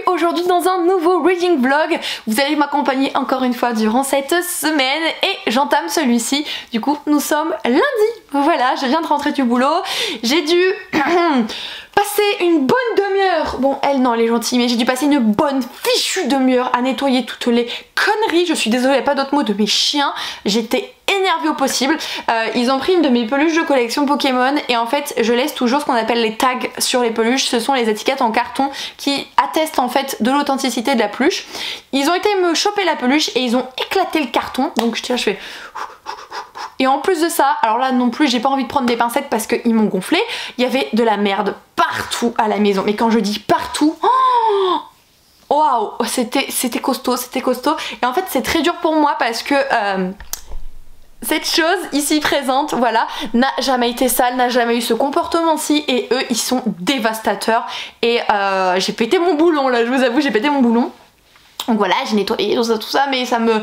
aujourd'hui dans un nouveau reading vlog. Vous allez m'accompagner encore une fois durant cette semaine et j'entame celui-ci. Du coup nous sommes lundi, voilà, je viens de rentrer du boulot. J'ai dû passer une bonne demi-heure, bon elle non elle est gentille, mais j'ai dû passer une bonne fichue demi-heure à nettoyer toutes les conneries, je suis désolée, il n'y a pas d'autre mot, de mes chiens. J'étais énervée au possible. Ils ont pris une de mes peluches de collection Pokémon et en fait je laisse toujours ce qu'on appelle les tags sur les peluches. Ce sont les étiquettes en carton qui attestent en fait de l'authenticité de la peluche. Ils ont été me choper la peluche et ils ont éclaté le carton, donc je fais... Et en plus de ça, alors là non plus j'ai pas envie de prendre des pincettes parce qu'ils m'ont gonflé, il y avait de la merde partout à la maison. Mais quand je dis partout, waouh, c'était costaud, c'était costaud. Et en fait c'est très dur pour moi parce que cette chose ici présente, voilà, n'a jamais été sale, n'a jamais eu ce comportement-ci et eux ils sont dévastateurs. Et j'ai pété mon boulon là, je vous avoue, j'ai pété mon boulon. Donc voilà, j'ai nettoyé tout ça, mais ça me...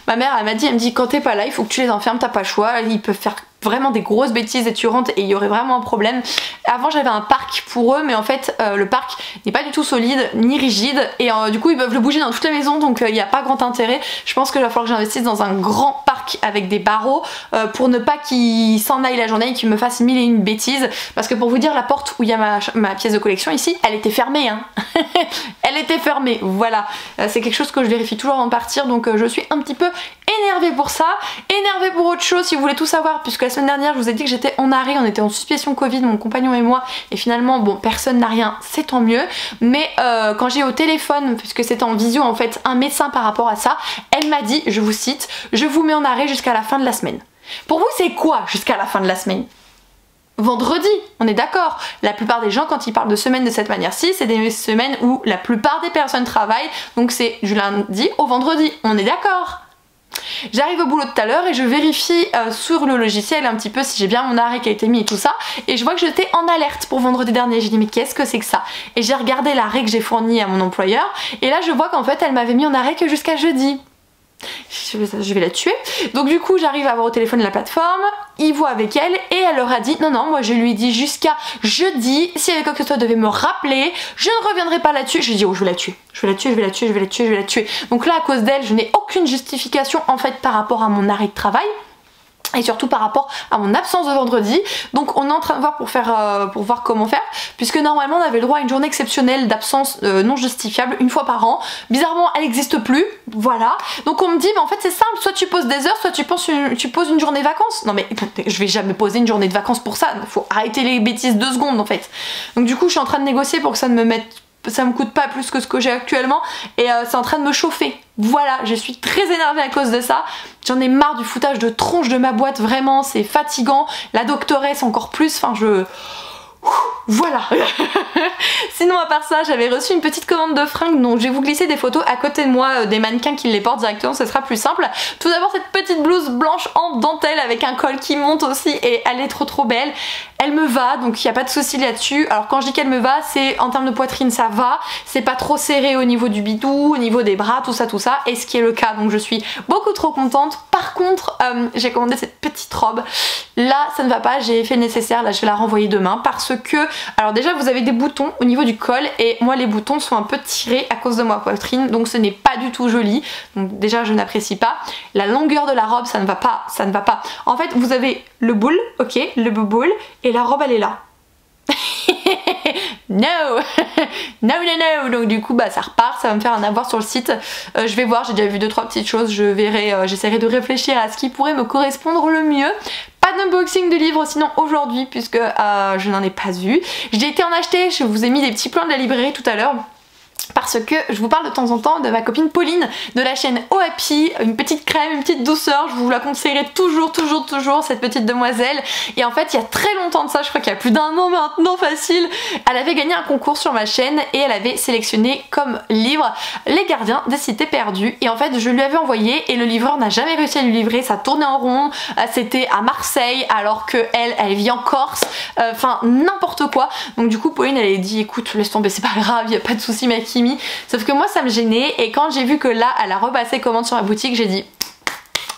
Ma mère elle me dit quand t'es pas là il faut que tu les enfermes, t'as pas le choix, ils peuvent faire vraiment des grosses bêtises et tu rentres et il y aurait vraiment un problème. Avant j'avais un parc pour eux mais en fait le parc n'est pas du tout solide ni rigide et du coup ils peuvent le bouger dans toute la maison, donc il n'y a pas grand intérêt. Je pense qu'il va falloir que j'investisse dans un grand parc avec des barreaux pour ne pas qu'ils s'en aillent la journée et qu'ils me fassent mille et une bêtises, parce que pour vous dire la porte où il y a ma pièce de collection ici elle était fermée hein. Elle était fermée, voilà. C'est quelque chose que je vérifie toujours avant de partir, donc je suis un petit peu énervée pour ça, énervée pour autre chose si vous voulez tout savoir, puisque la semaine dernière je vous ai dit que j'étais en arrêt, on était en suspicion Covid, mon compagnon et moi, et finalement bon personne n'a rien, c'est tant mieux, mais quand j'ai eu au téléphone, puisque c'était en visio en fait, un médecin par rapport à ça, elle m'a dit, je vous cite, je vous mets en arrêt jusqu'à la fin de la semaine. Pour vous c'est quoi jusqu'à la fin de la semaine? Vendredi, on est d'accord. La plupart des gens quand ils parlent de semaine de cette manière-ci, c'est des semaines où la plupart des personnes travaillent, donc c'est du lundi au vendredi, on est d'accord. J'arrive au boulot tout à l'heure et je vérifie sur le logiciel un petit peu si j'ai bien mon arrêt qui a été mis et tout ça, et je vois que j'étais en alerte pour vendredi dernier. J'ai dit mais qu'est-ce que c'est que ça? Et j'ai regardé l'arrêt que j'ai fourni à mon employeur et là je vois qu'en fait elle m'avait mis en arrêt que jusqu'à jeudi. Je vais la tuer. Donc du coup j'arrive à avoir au téléphone la plateforme, ils voient avec elle et elle leur a dit non non, moi je lui ai dit jusqu'à jeudi, si avec quoi que ce soit devait me rappeler, je ne reviendrai pas là-dessus. Je lui ai dit oh je vais la tuer, je vais la tuer, je vais la tuer, je vais la tuer, je vais la tuer. Donc là à cause d'elle je n'ai aucune justification en fait par rapport à mon arrêt de travail et surtout par rapport à mon absence de vendredi. Donc on est en train de voir pour voir comment faire, puisque normalement on avait le droit à une journée exceptionnelle d'absence non justifiable une fois par an. Bizarrement elle n'existe plus, voilà. Donc on me dit mais en fait c'est simple, soit tu poses des heures, soit tu poses une journée de vacances. Non mais je vais jamais poser une journée de vacances pour ça, faut arrêter les bêtises 2 secondes en fait. Donc du coup je suis en train de négocier pour que ça ne me coûte pas plus que ce que j'ai actuellement, et c'est en train de me chauffer. Voilà, je suis très énervée à cause de ça. J'en ai marre du foutage de tronche de ma boîte, vraiment c'est fatigant. La doctoresse encore plus, enfin voilà. Sinon à part ça j'avais reçu une petite commande de fringues, donc je vais vous glisser des photos à côté de moi des mannequins qui les portent directement, ce sera plus simple. Tout d'abord cette petite blouse blanche en dentelle avec un col qui monte aussi et elle est trop belle. Elle me va, donc il n'y a pas de souci là-dessus. Alors quand je dis qu'elle me va, c'est en termes de poitrine ça va, c'est pas trop serré au niveau du bidou, au niveau des bras, tout ça, et ce qui est le cas, donc je suis beaucoup trop contente. Par contre j'ai commandé cette petite robe, là ça ne va pas, j'ai fait le nécessaire, là je vais la renvoyer demain parce que, alors déjà vous avez des boutons au niveau du col et moi les boutons sont un peu tirés à cause de ma poitrine, donc ce n'est pas du tout joli, donc déjà je n'apprécie pas. La longueur de la robe ça ne va pas, ça ne va pas. En fait vous avez le boule, ok, le boule, et la robe elle est là. No. No no no. Donc du coup bah ça repart, ça va me faire un avoir sur le site. Je vais voir, j'ai déjà vu 2-3 petites choses, je verrai, j'essaierai de réfléchir à ce qui pourrait me correspondre le mieux. Pas d'unboxing de livres sinon aujourd'hui puisque je n'en ai pas eu. J'ai été en acheter, je vous ai mis des petits plans de la librairie tout à l'heure, parce que je vous parle de temps en temps de ma copine Pauline de la chaîne Oh Happy, une petite crème, une petite douceur, je vous la conseillerai toujours cette petite demoiselle. Et en fait il y a très longtemps de ça, je crois qu'il y a plus d'1 an maintenant facile, elle avait gagné un concours sur ma chaîne et elle avait sélectionné comme livre Les Gardiens des Cités Perdues, et en fait je lui avais envoyé et le livreur n'a jamais réussi à lui livrer, ça tournait en rond, c'était à Marseille alors que elle vit en Corse, enfin n'importe quoi. Donc du coup Pauline elle a dit écoute laisse tomber, c'est pas grave, y a pas de souci mec. Sauf que moi ça me gênait et quand j'ai vu que là elle a repassé commande sur ma boutique j'ai dit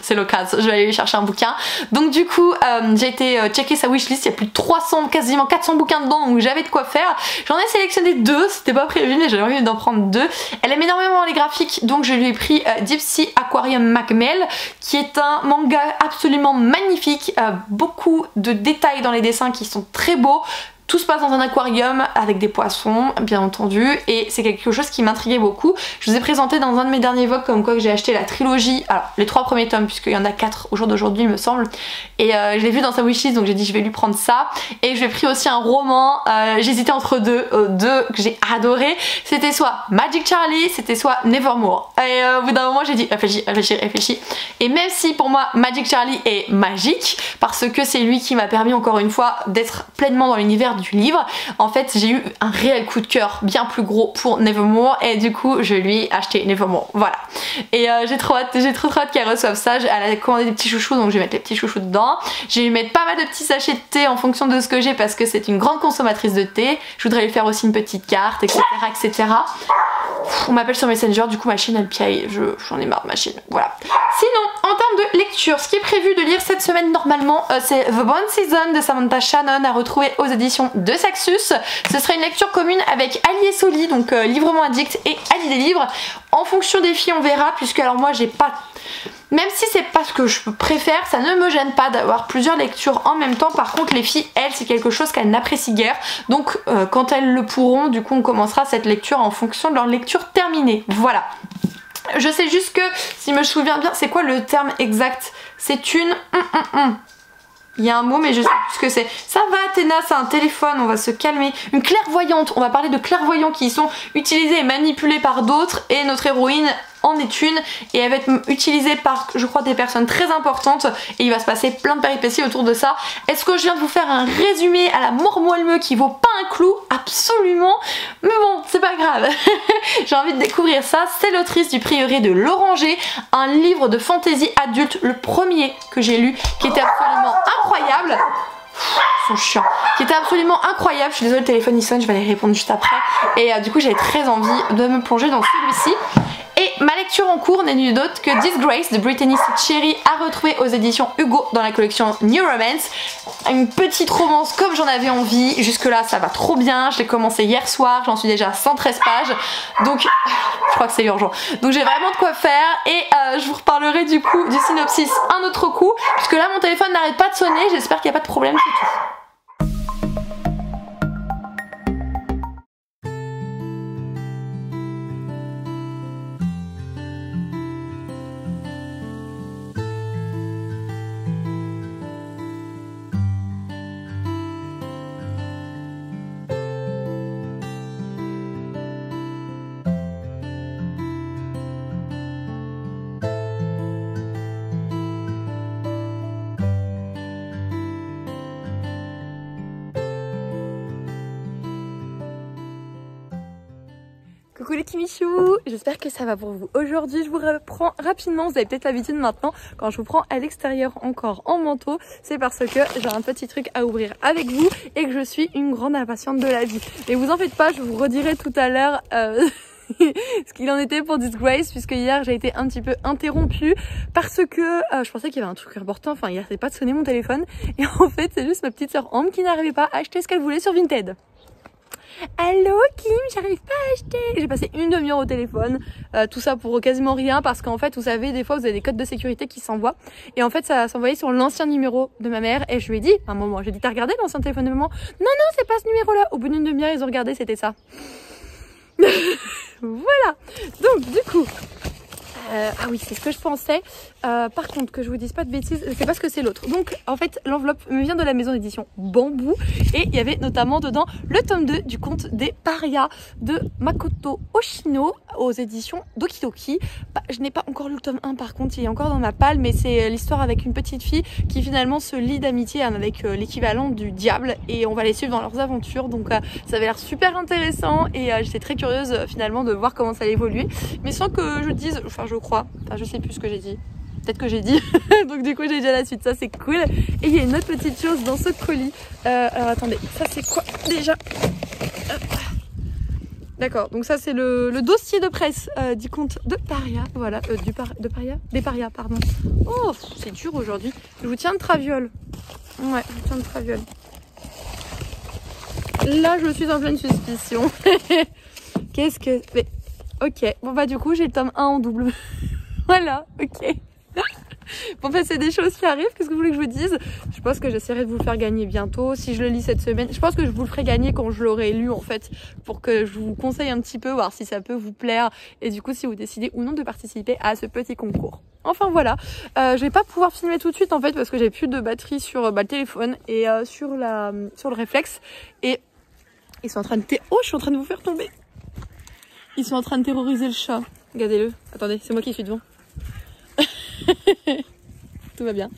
c'est l'occasion, je vais aller chercher un bouquin. Donc du coup j'ai été checker sa wishlist, il y a plus de 300, quasiment 400 bouquins dedans, donc j'avais de quoi faire. J'en ai sélectionné 2, c'était pas prévu mais j'avais envie d'en prendre 2. Elle aime énormément les graphiques, donc je lui ai pris Deep Sea Aquarium Magmel, qui est un manga absolument magnifique, beaucoup de détails dans les dessins qui sont très beaux. Tout se passe dans un aquarium avec des poissons, bien entendu, et c'est quelque chose qui m'intriguait beaucoup. Je vous ai présenté dans un de mes derniers vlogs comme quoi que j'ai acheté la trilogie, alors les 3 premiers tomes, puisqu'il y en a 4 au jour d'aujourd'hui il me semble, et je l'ai vu dans sa wishlist, donc j'ai dit je vais lui prendre ça. Et je lui ai pris aussi un roman, j'hésitais entre deux que j'ai adoré, c'était soit Magic Charlie, c'était soit Nevermore. Et au bout d'un moment j'ai dit réfléchis. Et même si pour moi Magic Charlie est magique, parce que c'est lui qui m'a permis encore une fois d'être pleinement dans l'univers du livre, en fait j'ai eu un réel coup de cœur bien plus gros pour Nevermore, et du coup je lui ai acheté Nevermore, voilà. Et j'ai trop hâte qu'elle reçoive ça. Elle a commandé des petits chouchous, donc je vais mettre les petits chouchous dedans. Je vais lui mettre pas mal de petits sachets de thé en fonction de ce que j'ai, parce que c'est une grande consommatrice de thé. Je voudrais lui faire aussi une petite carte, etc. On m'appelle sur Messenger, du coup ma chaîne elle piaille, j'en ai marre de ma chaîne, voilà. Sinon, en termes de lecture, ce qui est prévu de lire cette semaine normalement, c'est The Bone Season de Samantha Shannon, à retrouver aux éditions de Saxus. Ce sera une lecture commune avec Ali et Soli, donc Librement Addict et Ali des livres. En fonction des filles on verra, puisque alors moi j'ai pas... Même si c'est pas ce que je préfère, ça ne me gêne pas d'avoir plusieurs lectures en même temps. Par contre les filles, elles, c'est quelque chose qu'elles n'apprécient guère. Donc quand elles le pourront, du coup on commencera cette lecture en fonction de leur lecture terminée. Voilà. Je sais juste que, si je me souviens bien, c'est quoi le terme exact? C'est une... Il y a un mot mais je sais plus ce que c'est. Ça va Athéna, c'est un téléphone, on va se calmer. Une clairvoyante, on va parler de clairvoyants qui sont utilisés et manipulés par d'autres, et notre héroïne en est une, et elle va être utilisée par, je crois, des personnes très importantes, et il va se passer plein de péripéties autour de ça. Est-ce que je viens de vous faire un résumé à la mort moelleux qui vaut pas un clou? Absolument, mais bon, c'est pas grave. J'ai envie de découvrir ça. C'est l'autrice du Prieuré de l'Oranger, un livre de fantasy adulte, le premier que j'ai lu, qui était absolument incroyable. Son chien, qui était absolument incroyable. Je suis désolée, le téléphone il sonne, je vais aller répondre juste après. Et du coup j'avais très envie de me plonger dans celui-ci. Et ma lecture en cours n'est nulle autre que Disgrace de Brittany Cherry, à retrouver aux éditions Hugo dans la collection New Romance. Une petite romance comme j'en avais envie. Jusque là ça va trop bien. Je l'ai commencé hier soir, j'en suis déjà à 113 pages. Donc je crois que c'est urgent. Donc j'ai vraiment de quoi faire, et je vous reparlerai du coup du synopsis un autre coup, puisque là mon téléphone n'arrête pas de sonner. J'espère qu'il n'y a pas de problème, c'est tout. Coucou les Kimichou, j'espère que ça va pour vous. Aujourd'hui je vous reprends rapidement, vous avez peut-être l'habitude maintenant, quand je vous prends à l'extérieur encore en manteau, c'est parce que j'ai un petit truc à ouvrir avec vous et que je suis une grande impatiente de la vie. Mais vous en faites pas, je vous redirai tout à l'heure ce qu'il en était pour Disgrace, puisque hier j'ai été un petit peu interrompue parce que je pensais qu'il y avait un truc important, enfin il n'arrêtait pas de sonner mon téléphone, et en fait c'est juste ma petite sœur Ambre qui n'arrivait pas à acheter ce qu'elle voulait sur Vinted. Allô Kim, j'arrive pas à acheter. J'ai passé une demi-heure au téléphone, tout ça pour quasiment rien, parce qu'en fait vous savez, des fois vous avez des codes de sécurité qui s'envoient, et en fait ça s'envoyait sur l'ancien numéro de ma mère, et je lui ai dit à un moment, j'ai dit t'as regardé l'ancien téléphone de maman? Non c'est pas ce numéro là. Au bout d'une demi-heure ils ont regardé, c'était ça. Voilà, donc du coup ah oui, c'est ce que je pensais. Par contre, que je vous dise pas de bêtises, c'est parce que c'est l'autre. Donc en fait l'enveloppe me vient de la maison d'édition Bambou, et il y avait notamment dedans le tome 2 du conte des parias de Makoto Oshino aux éditions Doki Doki. Je n'ai pas encore lu le tome 1 par contre, il est encore dans ma palle, mais c'est l'histoire avec une petite fille qui finalement se lie d'amitié avec l'équivalent du diable, et on va les suivre dans leurs aventures. Donc ça avait l'air super intéressant, et j'étais très curieuse finalement de voir comment ça allait évoluer, mais sans que je dise, enfin je crois, enfin je sais plus ce que j'ai dit, peut-être que j'ai dit. Donc du coup j'ai déjà la suite, ça c'est cool. Et il y a une autre petite chose dans ce colis, alors attendez, ça c'est quoi déjà? D'accord, donc ça c'est le dossier de presse du compte de Paria, voilà, de Paria, des Paria, pardon. Oh, c'est dur aujourd'hui. Je vous tiens de traviole. Ouais, je vous tiens de traviole. Là, je suis en pleine suspicion. Qu'est-ce que... Mais, ok, bon bah du coup, j'ai le tome 1 en double. Voilà, ok. Bon bah c'est des choses qui arrivent, qu'est-ce que vous voulez que je vous dise? Je pense que j'essaierai de vous le faire gagner bientôt, si je le lis cette semaine. Je pense que je vous le ferai gagner quand je l'aurai lu en fait, pour que je vous conseille un petit peu, voir si ça peut vous plaire, et du coup si vous décidez ou non de participer à ce petit concours. Enfin voilà, je vais pas pouvoir filmer tout de suite en fait, parce que j'ai plus de batterie sur le téléphone et sur le réflexe, et ils sont en train de... Oh, je suis en train de vous faire tomber. Ils sont en train de terroriser le chat. Regardez-le. Attendez, c'est moi qui suis devant. Tout va bien.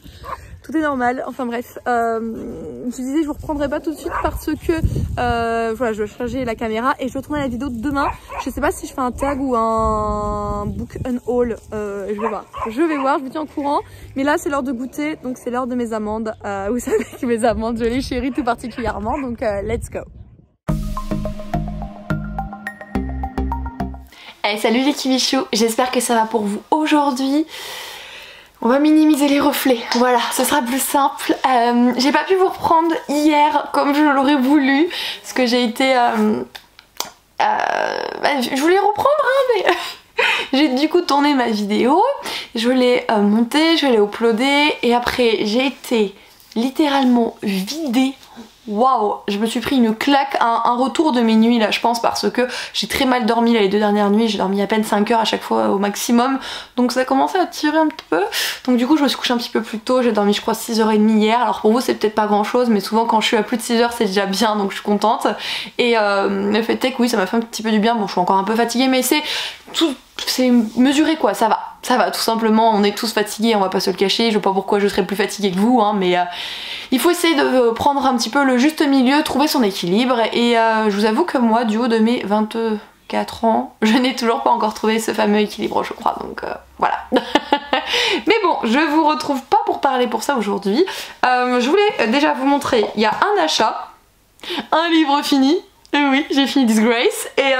Tout est normal. Enfin bref. Je disais, je vous reprendrai pas tout de suite parce que voilà, je dois charger la caméra et je dois tourner la vidéo de demain. Je sais pas si je fais un tag ou un book and haul. Je vais voir. Je vous tiens au courant. Mais là, c'est l'heure de goûter. Donc, c'est l'heure de mes amandes. Vous savez que mes amandes, je les chéris tout particulièrement. Donc, let's go. Allez, salut les kiwichous, j'espère que ça va pour vous aujourd'hui. On va minimiser les reflets, voilà, ce sera plus simple. J'ai pas pu vous reprendre hier comme je l'aurais voulu, parce que j'ai été... je voulais reprendre, hein, mais... J'ai du coup tourné ma vidéo, je l'ai montée, je l'ai uploadée, et après j'ai été littéralement vidée. Waouh, je me suis pris une claque, un retour de mes nuits là je pense, parce que j'ai très mal dormi là, les 2 dernières nuits, j'ai dormi à peine 5 heures à chaque fois au maximum, donc ça a commencé à tirer un petit peu, donc du coup je me suis couchée un petit peu plus tôt, j'ai dormi je crois 6h30 hier, alors pour vous c'est peut-être pas grand chose, mais souvent quand je suis à plus de 6 heures c'est déjà bien, donc je suis contente, et le fait est que oui ça m'a fait un petit peu du bien, bon je suis encore un peu fatiguée mais c'est mesuré quoi, ça va tout simplement, on est tous fatigués, on va pas se le cacher, je vois pas pourquoi je serais plus fatiguée que vous, hein, mais il faut essayer de prendre un petit peu le juste milieu, trouver son équilibre, et je vous avoue que moi du haut de mes 24 ans, je n'ai toujours pas encore trouvé ce fameux équilibre je crois, donc voilà. Mais bon, je vous retrouve pas pour parler pour ça aujourd'hui, je voulais déjà vous montrer, il y a un achat, un livre fini. Et oui, j'ai fini Disgrace et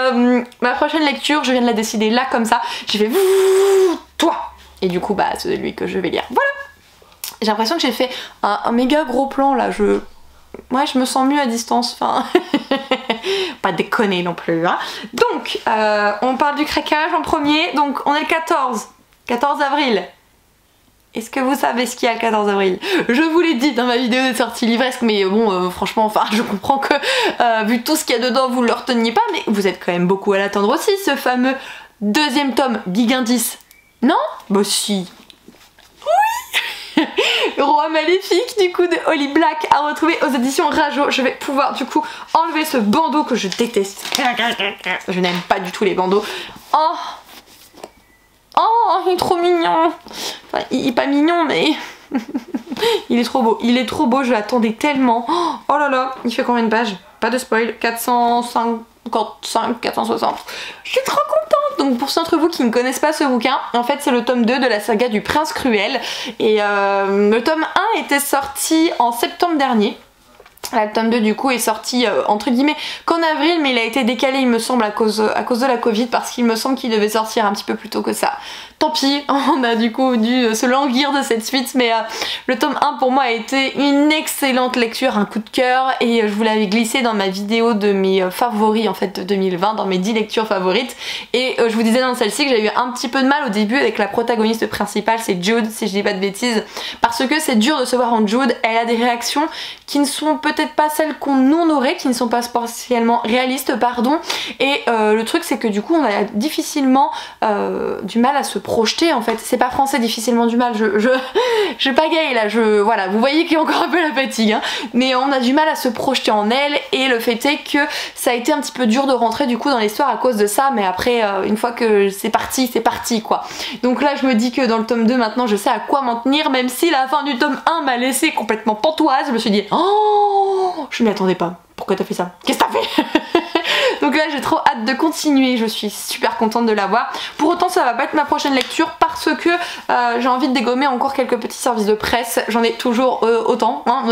ma prochaine lecture, je viens de la décider là comme ça, j'ai fait toi, et du coup bah c'est celui que je vais lire, voilà. J'ai l'impression que j'ai fait un méga gros plan là, ouais, je me sens mieux à distance, enfin pas déconner non plus, hein. Donc on parle du craquage en premier, donc on est le 14 avril. Est-ce que vous savez ce qu'il y a le 14 avril? Je vous l'ai dit dans ma vidéo de sortie livresque, mais bon, franchement, enfin, je comprends que vu tout ce qu'il y a dedans, vous ne le reteniez pas, mais vous êtes quand même beaucoup à l'attendre aussi, ce fameux 2e tome, Gig Indice. Non? Bah si. Oui. Roi Maléfique, du coup, de Holly Black, à retrouver aux éditions Rajo. Je vais pouvoir, du coup, enlever ce bandeau que je déteste. Je n'aime pas du tout les bandeaux. Oh, il est trop mignon. Enfin, il est pas mignon, mais il est trop beau. Il est trop beau, je l'attendais tellement. Oh là là, il fait combien de pages? Pas de spoil, 455, 460. Je suis trop contente. Donc pour ceux d'entre vous qui ne connaissent pas ce bouquin, en fait c'est le tome 2 de la saga du Prince Cruel. Et le tome 1 était sorti en septembre dernier. Le tome 2 du coup est sorti entre guillemets qu'en avril, mais il a été décalé il me semble à cause de la Covid, parce qu'il me semble qu'il devait sortir un petit peu plus tôt que ça. Tant pis, on a du coup dû se languir de cette suite, mais le tome 1 pour moi a été une excellente lecture, un coup de cœur, et je vous l'avais glissé dans ma vidéo de mes favoris en fait de 2020, dans mes 10 lectures favorites, et je vous disais dans celle-ci que j'avais eu un petit peu de mal au début avec la protagoniste principale, c'est Jude si je dis pas de bêtises, parce que c'est dur de se voir en Jude, elle a des réactions qui ne sont peut-être pas celles qu'on en aurait, qui ne sont pas spécialement réalistes, pardon, et le truc c'est que du coup on a difficilement du mal à se projeter en fait, c'est pas français difficilement du mal, je pagaille là, voilà, vous voyez qu'il y a encore un peu la fatigue, hein, mais on a du mal à se projeter en elle, et le fait est que ça a été un petit peu dur de rentrer du coup dans l'histoire à cause de ça, mais après une fois que c'est parti quoi. Donc là je me dis que dans le tome 2 maintenant je sais à quoi m'en tenir, même si la fin du tome 1 m'a laissé complètement pantoise, je me suis dit oh, je m'y attendais pas, pourquoi t'as fait ça, qu'est-ce que t'as fait? Donc là j'ai trop hâte de continuer, je suis super contente de l'avoir. Pour autant ça va pas être ma prochaine lecture, parce que j'ai envie de dégommer encore quelques petits services de presse, j'en ai toujours autant, hein.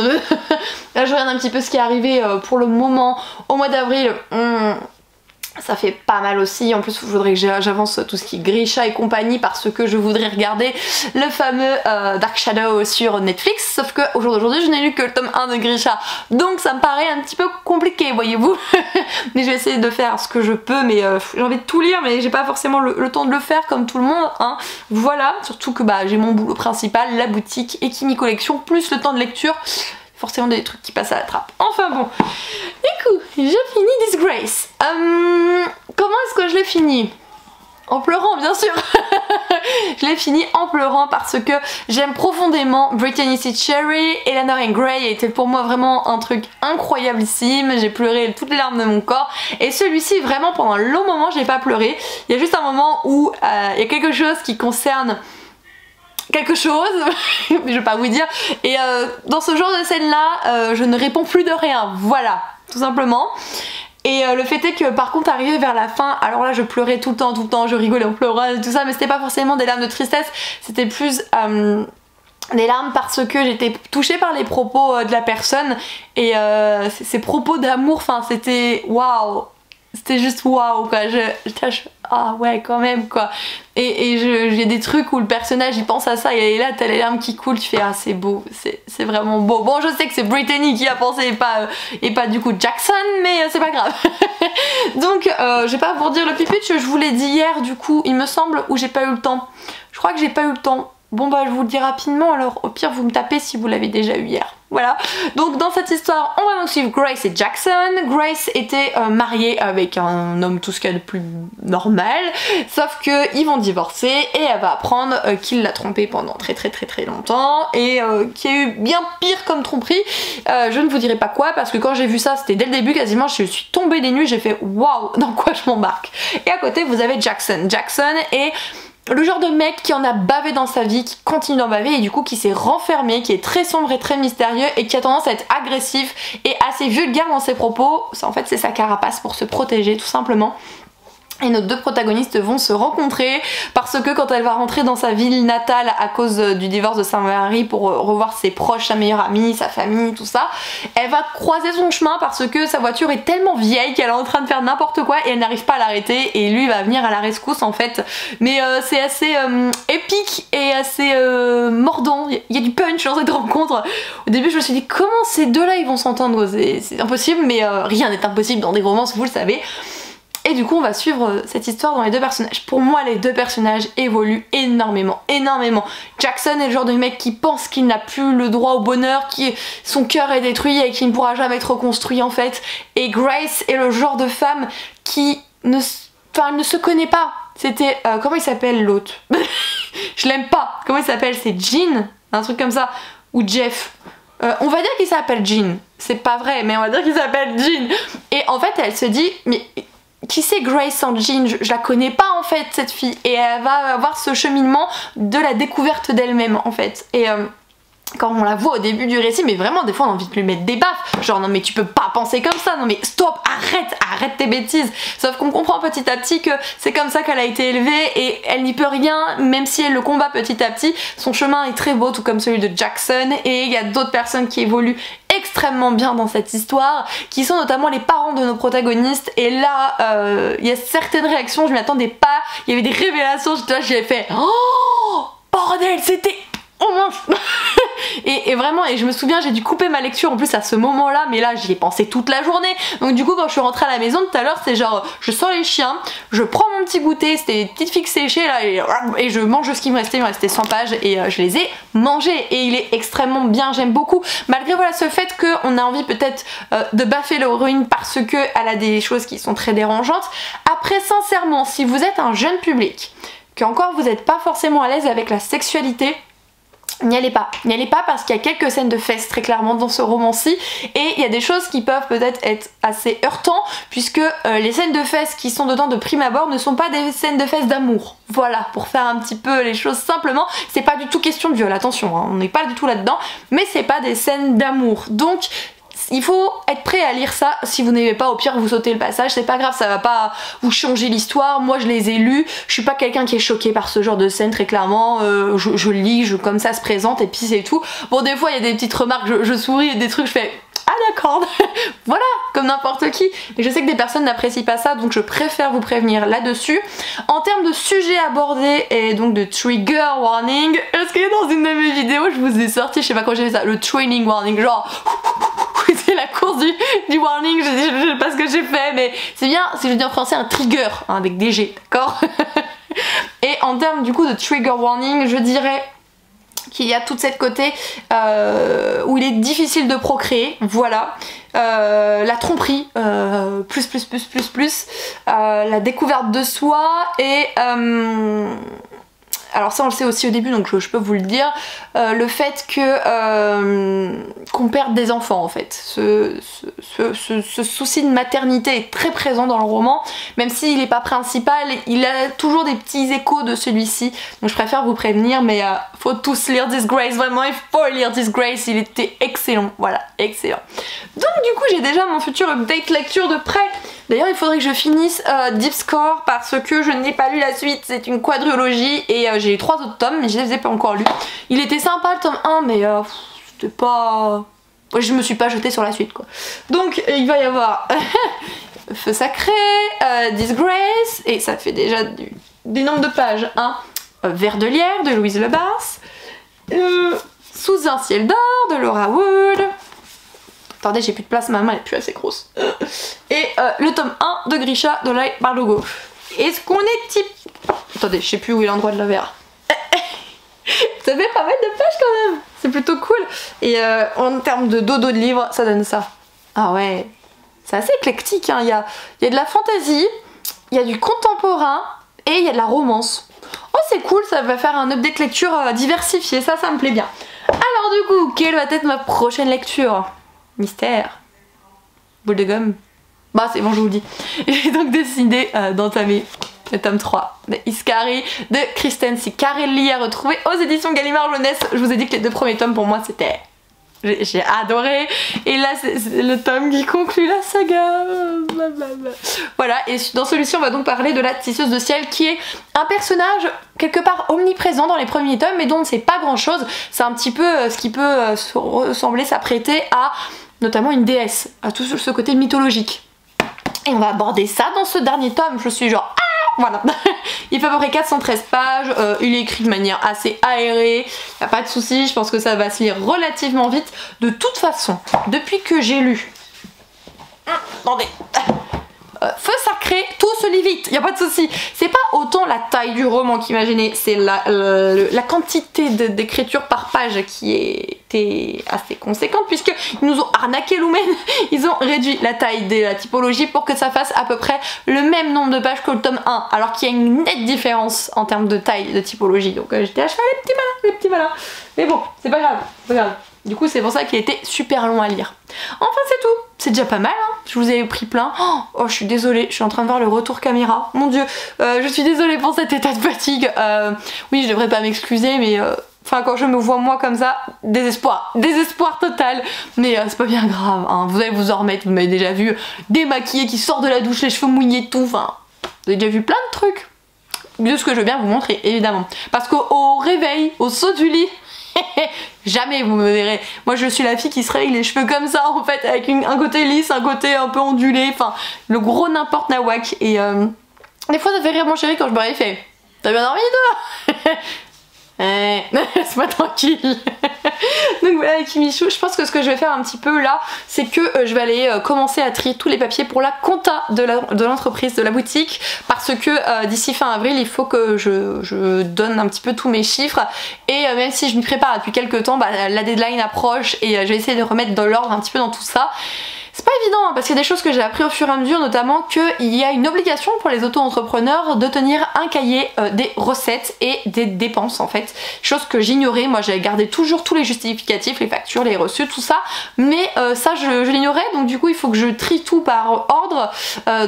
Là je regarde un petit peu ce qui est arrivé pour le moment au mois d'avril. Ça fait pas mal aussi. En plus, je voudrais que j'avance tout ce qui est Grisha et compagnie parce que je voudrais regarder le fameux Dark Shadow sur Netflix. Sauf que au jour d'aujourd'hui, je n'ai lu que le tome 1 de Grisha. Donc ça me paraît un petit peu compliqué, voyez-vous. Mais je vais essayer de faire ce que je peux. Mais j'ai envie de tout lire, mais j'ai pas forcément le temps de le faire comme tout le monde. Hein. Voilà. Surtout que bah, j'ai mon boulot principal, la boutique, Ekimi Collection, plus le temps de lecture. Forcément des trucs qui passent à la trappe. Enfin bon. Du coup, je finis Disgrace. Comment est-ce que je l'ai fini? En pleurant, bien sûr. Je l'ai fini en pleurant parce que j'aime profondément Brittany C. Cherry. Eleanor and Gray était pour moi vraiment un truc incroyablissime. J'ai pleuré toutes les larmes de mon corps. Et celui-ci, vraiment, pendant un long moment, j'ai pas pleuré. Il y a juste un moment où il y a quelque chose qui concerne quelque chose, je vais pas vous dire, et dans ce genre de scène là je ne réponds plus de rien, voilà, tout simplement. Et le fait est que par contre arrivé vers la fin, alors là je pleurais tout le temps, je rigolais en pleurant et tout ça, mais c'était pas forcément des larmes de tristesse, c'était plus des larmes parce que j'étais touchée par les propos de la personne et ces propos d'amour, enfin c'était waouh. C'était juste waouh quoi, ah ouais quand même quoi. Et j'ai des trucs où le personnage il pense à ça et là t'as les larmes qui coulent, tu fais ah c'est beau, c'est vraiment beau. Bon je sais que c'est Brittany qui a pensé et pas du coup Jackson, mais c'est pas grave. Donc je vais pas vous dire le pitch, je vous l'ai dit hier du coup il me semble, ou j'ai pas eu le temps. Je crois que j'ai pas eu le temps. Bon bah je vous le dis rapidement, alors au pire vous me tapez si vous l'avez déjà eu hier. Voilà, donc dans cette histoire on va donc suivre Grace et Jackson. Grace était mariée avec un homme tout ce qu'il y a de plus normal, sauf que ils vont divorcer et elle va apprendre qu'il l'a trompée pendant très longtemps et qu'il y a eu bien pire comme tromperie. Je ne vous dirai pas quoi parce que quand j'ai vu ça c'était dès le début quasiment, je suis tombée des nues, j'ai fait waouh dans quoi je m'embarque. Et à côté vous avez Jackson. Jackson est le genre de mec qui en a bavé dans sa vie, qui continue d'en baver et du coup qui s'est renfermé, qui est très sombre et très mystérieux et qui a tendance à être agressif et assez vulgaire dans ses propos. Ça, en fait c'est sa carapace pour se protéger tout simplement. Et nos deux protagonistes vont se rencontrer parce que quand elle va rentrer dans sa ville natale à cause du divorce de sa mari pour revoir ses proches, sa meilleure amie, sa famille, tout ça, elle va croiser son chemin parce que sa voiture est tellement vieille qu'elle est en train de faire n'importe quoi et elle n'arrive pas à l'arrêter et lui va venir à la rescousse en fait. Mais c'est assez épique et assez mordant, il y a du punch dans cette rencontre. Au début je me suis dit comment ces deux là ils vont s'entendre, c'est impossible, mais rien n'est impossible dans des romances, vous le savez. Et du coup on va suivre cette histoire dans les deux personnages. Pour moi les deux personnages évoluent énormément. Jackson est le genre de mec qui pense qu'il n'a plus le droit au bonheur, son cœur est détruit et qui ne pourra jamais être reconstruit en fait. Et Grace est le genre de femme qui ne se connaît pas. C'était... comment il s'appelle l'autre? Je l'aime pas. Comment il s'appelle? C'est Jean? Un truc comme ça. Ou Jeff. On va dire qu'il s'appelle Jean. C'est pas vrai mais on va dire qu'il s'appelle Jean. Et en fait elle se dit... mais qui c'est Grace sans Jean? Je la connais pas en fait cette fille et elle va avoir ce cheminement de la découverte d'elle-même en fait et quand on la voit au début du récit, mais vraiment des fois on a envie de lui mettre des baffes, genre non mais tu peux pas penser comme ça, non mais stop, arrête tes bêtises. Sauf qu'on comprend petit à petit que c'est comme ça qu'elle a été élevée et elle n'y peut rien, même si elle le combat petit à petit. Son chemin est très beau tout comme celui de Jackson et il y a d'autres personnes qui évoluent extrêmement bien dans cette histoire, qui sont notamment les parents de nos protagonistes et là il y a certaines réactions, je m'y attendais pas, il y avait des révélations, j'ai fait oh bordel, c'était oh mince. et vraiment, et je me souviens j'ai dû couper ma lecture en plus à ce moment là, mais là j'y ai pensé toute la journée. Donc du coup quand je suis rentrée à la maison tout à l'heure, c'est genre je sors les chiens, je prends mon petit goûter, c'était des petites figues séchées là et je mange ce qui me restait, il me restait 100 pages et je les ai mangées et il est extrêmement bien, j'aime beaucoup malgré voilà ce fait qu'on a envie peut-être de baffer l'héroïne parce que elle a des choses qui sont très dérangeantes. Après sincèrement si vous êtes un jeune public, qu'encore vous n'êtes pas forcément à l'aise avec la sexualité, n'y allez pas parce qu'il y a quelques scènes de fesses très clairement dans ce roman-ci et il y a des choses qui peuvent peut-être être assez heurtantes puisque les scènes de fesses qui sont dedans de prime abord ne sont pas des scènes de fesses d'amour. Voilà, pour faire un petit peu les choses simplement, c'est pas du tout question de viol, attention, hein, on n'est pas du tout là-dedans, mais c'est pas des scènes d'amour. Donc il faut être prêt à lire ça, si vous n'aimez pas au pire vous sautez le passage, c'est pas grave, ça va pas vous changer l'histoire, moi je les ai lus, je suis pas quelqu'un qui est choqué par ce genre de scène très clairement, je lis, comme ça se présente et puis c'est tout. Bon des fois il y a des petites remarques, je souris et des trucs je fais ah d'accord. Voilà, comme n'importe qui. Mais je sais que des personnes n'apprécient pas ça, donc je préfère vous prévenir là-dessus. En termes de sujets abordés et donc de trigger warning, est-ce que dans une de mes vidéos je vous ai sorti, je sais pas quand j'ai fait ça, le training warning, genre c'est la course du warning, je sais pas ce que j'ai fait, mais c'est bien, si je dis en français, un trigger, hein, avec des G, d'accord. Et en termes du coup de trigger warning, je dirais qu'il y a toute cette côté où il est difficile de procréer, voilà, la tromperie, la découverte de soi et alors ça on le sait aussi au début donc je peux vous le dire, le fait que qu'on perde des enfants en fait. Ce souci de maternité est très présent dans le roman, même s'il n'est pas principal, il a toujours des petits échos de celui-ci, donc je préfère vous prévenir, mais faut tous lire Disgrace, vraiment il faut lire Disgrace, il était excellent, voilà, excellent. Donc du coup j'ai déjà mon futur update lecture de près. D'ailleurs il faudrait que je finisse Deep Score parce que je n'ai pas lu la suite, c'est une quadrilogie et j'ai lu 3 autres tomes mais je les ai pas encore lus. Il était sympa le tome 1 mais c'était pas... je me suis pas jetée sur la suite quoi. Donc il va y avoir Feu Sacré, Disgrace, et ça fait déjà des nombres de pages, hein. Vers de lierre de Louise Le Bas, Sous un ciel d'or de Laura Wood. Attendez, j'ai plus de place, ma main elle est plus assez grosse. Et le tome 1 de Grisha de Lai Barlogo. Est-ce qu'on est type... Attendez, je sais plus où est l'endroit de la verre. Ça fait pas mal de pages quand même. C'est plutôt cool. Et en termes de dodo de livres, ça donne ça. Ah ouais. C'est assez éclectique, hein. Il y a de la fantaisie, il y a du contemporain et il y a de la romance. Oh c'est cool, ça va faire un update lecture diversifié, ça me plaît bien. Alors du coup, quelle va être ma prochaine lecture? Mystère. Boule de gomme. Bah c'est bon, je vous le dis. J'ai donc décidé d'entamer le tome 3 de Iskari de Kristen Ciccarelli à retrouver aux éditions Gallimard Jeunesse. Je vous ai dit que les 2 premiers tomes pour moi c'était... J'ai adoré, et là c'est le tome qui conclut la saga. Blablabla. Voilà, et dans celui-ci on va donc parler de la tisseuse de ciel qui est un personnage quelque part omniprésent dans les premiers tomes mais dont on ne sait pas grand chose. C'est un petit peu ce qui peut ressembler, s'apprêter à notamment une déesse, à tout ce côté mythologique. Et on va aborder ça dans ce dernier tome, je suis genre... Voilà, il fait à peu près 413 pages, il est écrit de manière assez aérée, y a pas de souci, je pense que ça va se lire relativement vite. De toute façon, depuis que j'ai lu... Attendez... Feu Sacré, tout se lit vite, y a pas de souci. C'est pas autant la taille du roman qu'imaginez, c'est la quantité d'écriture par page qui était assez conséquente, puisqu'ils nous ont arnaqué Lumen. Ils ont réduit la taille de la typologie pour que ça fasse à peu près le même nombre de pages que le tome 1, alors qu'il y a une nette différence en termes de taille de typologie. Donc j'étais à cheval, les petits malins. Mais bon, c'est pas grave, c'est pas grave. Du coup c'est pour ça qu'il était super long à lire. Enfin c'est tout, c'est déjà pas mal, hein. Je vous ai pris plein. Oh je suis désolée, je suis en train de voir le retour caméra. Mon dieu, je suis désolée pour cet état de fatigue. Oui je devrais pas m'excuser mais... Enfin quand je me vois moi comme ça, désespoir total. Mais c'est pas bien grave, hein. Vous allez vous en remettre, vous m'avez déjà vu démaquillée qui sort de la douche, les cheveux mouillés, tout. Enfin, vous avez déjà vu plein de trucs. De ce que je veux bien vous montrer, évidemment. Parce qu'au réveil, au saut du lit... Jamais vous me verrez. Moi je suis la fille qui se règle les cheveux comme ça en fait, avec un côté lisse, un côté un peu ondulé, enfin le gros n'importe nawak. Et des fois ça fait rire mon chéri quand je me réveille, il fait t'as bien dormi toi? Laisse-moi tranquille. Donc voilà avec Michou, je pense que ce que je vais faire un petit peu là, c'est que je vais aller commencer à trier tous les papiers pour la compta de l'entreprise, de la boutique, parce que d'ici fin avril il faut que je donne un petit peu tous mes chiffres, et même si je m'y prépare depuis quelques temps, la deadline approche et je vais essayer de remettre de l'ordre un petit peu dans tout ça. C'est pas évident hein, parce qu'il y a des choses que j'ai appris au fur et à mesure, notamment qu'il y a une obligation pour les auto-entrepreneurs de tenir un cahier des recettes et des dépenses en fait. Chose que j'ignorais, moi j'avais gardé toujours tous les justificatifs, les factures, les reçus, tout ça, mais ça je l'ignorais, donc du coup il faut que je trie tout par ordre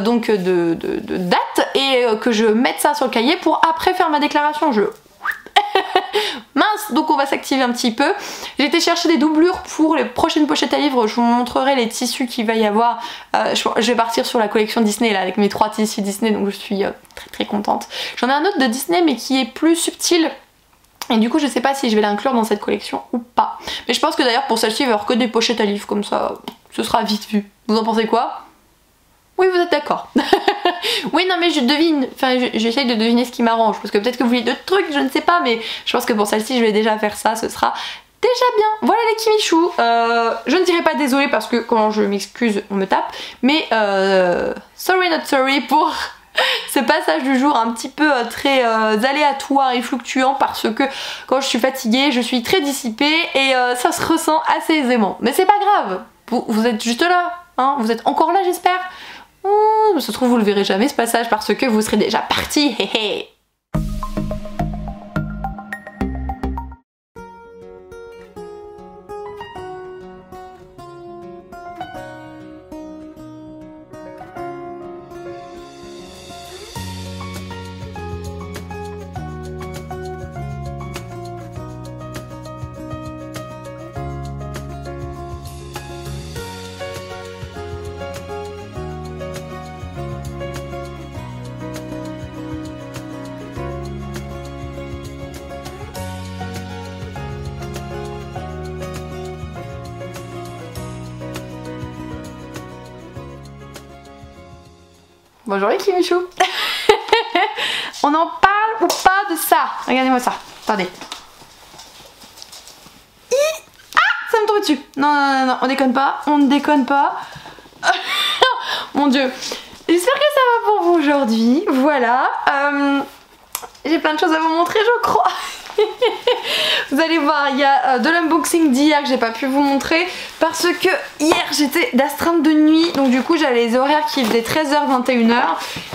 donc de date et que je mette ça sur le cahier pour après faire ma déclaration. Mince, donc on va s'activer un petit peu. J'ai été chercher des doublures pour les prochaines pochettes à livres. Je vous montrerai les tissus qu'il va y avoir. Je vais partir sur la collection Disney là avec mes 3 tissus Disney, donc je suis très contente. J'en ai un autre de Disney mais qui est plus subtil. Et du coup je sais pas si je vais l'inclure dans cette collection ou pas. Mais je pense que d'ailleurs pour celle-ci il va y avoir que des pochettes à livres comme ça. ce sera vite vu. Vous en pensez quoi? Oui, vous êtes d'accord. Oui, non, mais je devine, enfin, j'essaye de deviner ce qui m'arrange, parce que peut-être que vous voulez d'autres trucs, je ne sais pas, mais je pense que pour celle-ci, je vais déjà faire ça, ce sera déjà bien. Voilà les Kimichou. Je ne dirai pas désolé parce que quand je m'excuse, on me tape, mais sorry not sorry pour ce passage du jour un petit peu très aléatoire et fluctuant, parce que quand je suis fatiguée, je suis très dissipée et ça se ressent assez aisément. Mais c'est pas grave, vous êtes juste là, hein, vous êtes encore là, j'espère. Ça se trouve vous le verrez jamais ce passage parce que vous serez déjà parti. Bonjour les Kimichou. On en parle ou pas de ça? Regardez-moi ça. Attendez. Ah, ça me tombe dessus. Non, non, non, non, on déconne pas. On ne déconne pas. Mon dieu. J'espère que ça va pour vous aujourd'hui. Voilà. J'ai plein de choses à vous montrer, je crois. Vous allez voir, il y a de l'unboxing d'hier que j'ai pas pu vous montrer parce que hier j'étais d'astreinte de nuit, donc du coup j'avais les horaires qui faisaient 13h 21h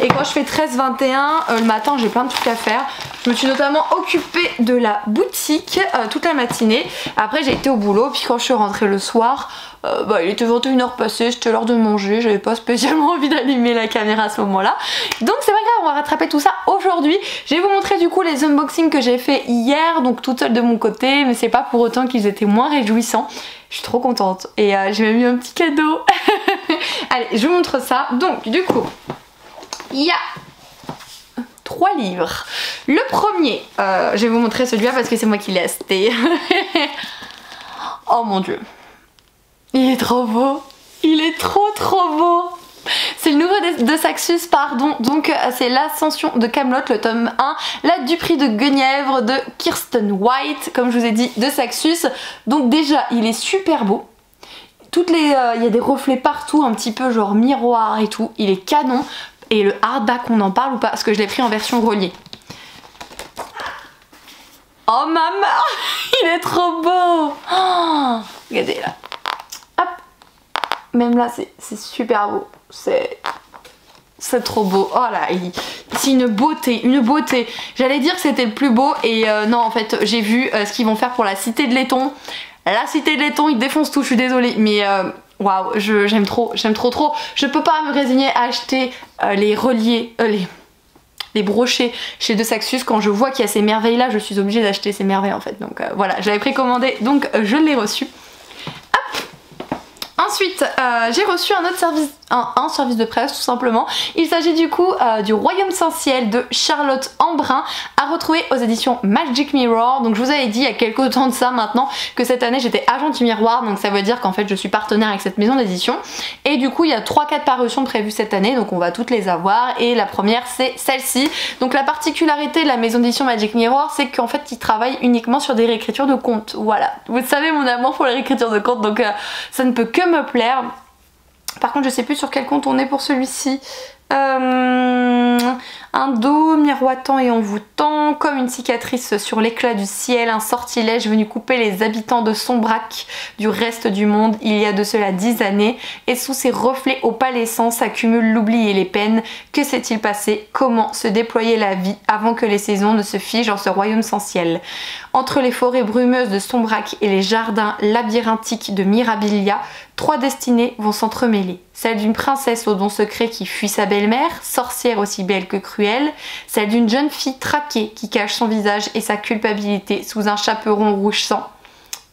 et quand je fais 13-21 le matin j'ai plein de trucs à faire. Je me suis notamment occupée de la boutique toute la matinée. Après j'ai été au boulot, puis quand je suis rentrée le soir, il était 21h passé, c'était l'heure de manger, j'avais pas spécialement envie d'allumer la caméra à ce moment là. Donc c'est pas grave, on va rattraper tout ça aujourd'hui. Je vais vous montrer du coup les unboxings que j'ai fait hier, donc toute seule de mon côté, mais c'est pas pour autant qu'ils étaient moins réjouissants. Je suis trop contente et j'ai même eu un petit cadeau. Allez, je vous montre ça. Donc du coup, il y a 3 livres. Le premier, je vais vous montrer celui-là parce que c'est moi qui l'ai acheté. Oh mon dieu. Il est trop beau, il est trop beau. C'est le nouveau de Saxus, pardon, donc c'est l'Ascension de Camelot, le tome 1, la du prix de Guenièvre de Kirsten White, comme je vous ai dit, de Saxus. Donc déjà, il est super beau. Il y a des reflets partout, un petit peu genre miroir et tout, il est canon. Et le hardback, on en parle ou pas? Parce que je l'ai pris en version reliée. Oh maman, il est trop beau. Oh, regardez là. Même là c'est super beau, c'est trop beau. Oh là, c'est une beauté, une beauté. J'allais dire que c'était le plus beau et non en fait j'ai vu ce qu'ils vont faire pour la Cité de Laiton. La Cité de Laiton ils défoncent tout, je suis désolée, mais waouh, j'aime trop. Je peux pas me résigner à acheter les reliés, les brochets chez De Saxus. Quand je vois qu'il y a ces merveilles là, je suis obligée d'acheter ces merveilles en fait. Donc voilà, j'avais précommandé, donc je l'ai reçu. Ensuite, j'ai reçu un autre service, un service de presse tout simplement. Il s'agit du coup du Royaume sans ciel de Charlotte Embrun, à retrouver aux éditions Magic Mirror. Donc je vous avais dit il y a quelques temps de ça maintenant que cette année j'étais agent du miroir, donc ça veut dire qu'en fait je suis partenaire avec cette maison d'édition. Et du coup il y a 3-4 parutions prévues cette année, donc on va toutes les avoir. Et la première c'est celle-ci. Donc la particularité de la maison d'édition Magic Mirror, c'est qu'en fait ils travaillent uniquement sur des réécritures de contes. Voilà, vous savez mon amour pour les réécritures de contes, donc ça ne peut que me plaire. Par contre je sais plus sur quel compte on est pour celui-ci. Un dos miroitant et envoûtant, comme une cicatrice sur l'éclat du ciel, un sortilège venu couper les habitants de Sombrac du reste du monde il y a de cela 10 années, et sous ces reflets opalescents s'accumulent l'oubli et les peines. Que s'est-il passé? Comment se déployait la vie avant que les saisons ne se figent en ce royaume sans ciel? Entre les forêts brumeuses de Sombrac et les jardins labyrinthiques de Mirabilia, 3 destinées vont s'entremêler. Celle d'une princesse au don secret qui fuit sa belle-mère, sorcière aussi belle que cruelle. Celle d'une jeune fille traquée qui cache son visage et sa culpabilité sous un chaperon rouge sang.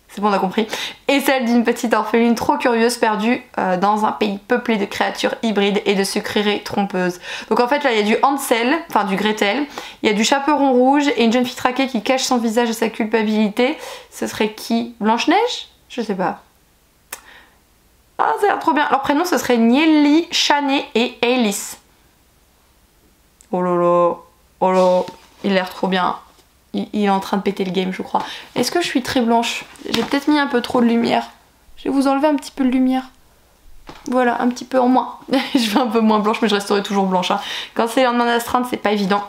C'est bon, on a compris. Et celle d'une petite orpheline trop curieuse perdue dans un pays peuplé de créatures hybrides et de sucreries trompeuses. Donc en fait là il y a du Hansel, enfin du Gretel, il y a du chaperon rouge et une jeune fille traquée qui cache son visage et sa culpabilité. Ce serait qui? Blanche-Neige? Je sais pas. Ah, ça a l'air trop bien. Leur prénom, ce serait Nieli, Shane et Alice. Oh lolo, oh là, il a l'air trop bien. Il est en train de péter le game, je crois. Est-ce que je suis très blanche? J'ai peut-être mis un peu trop de lumière. Je vais vous enlever un petit peu de lumière. Voilà, un petit peu en moins. Je vais un peu moins blanche, mais je resterai toujours blanche. Hein. Quand c'est en astreinte, c'est pas évident.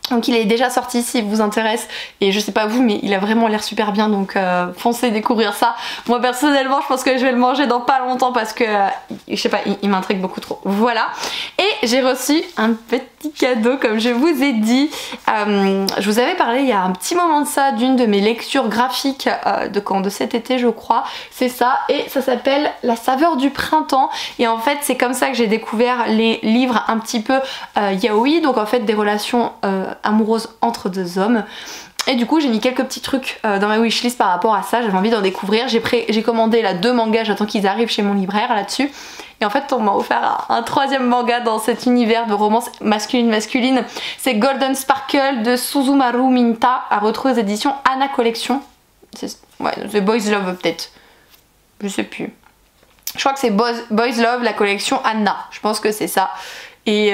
Donc il est déjà sorti si vous intéresse, et je sais pas vous, mais il a vraiment l'air super bien, donc foncez découvrir ça. Moi personnellement je pense que je vais le manger dans pas longtemps parce que je sais pas, il m'intrigue beaucoup trop. Voilà, et j'ai reçu un petit cadeau comme je vous ai dit. Je vous avais parlé il y a un petit moment de ça d'une de mes lectures graphiques de cet été je crois, c'est ça, et ça s'appelle La saveur du printemps, et en fait c'est comme ça que j'ai découvert les livres un petit peu yaoi, donc en fait des relations amoureuse entre deux hommes. Et du coup j'ai mis quelques petits trucs dans ma wishlist par rapport à ça, j'avais envie d'en découvrir. J'ai commandé là 2 mangas, j'attends qu'ils arrivent chez mon libraire là-dessus. Et en fait on m'a offert un 3e manga dans cet univers de romance masculine. C'est Golden Sparkle de Suzumaru Minta, à retrouver aux éditions Anna Collection. Ouais, The Boys Love peut-être. Je sais plus. Je crois que c'est Boys Love, la collection Anna. Je pense que c'est ça. Et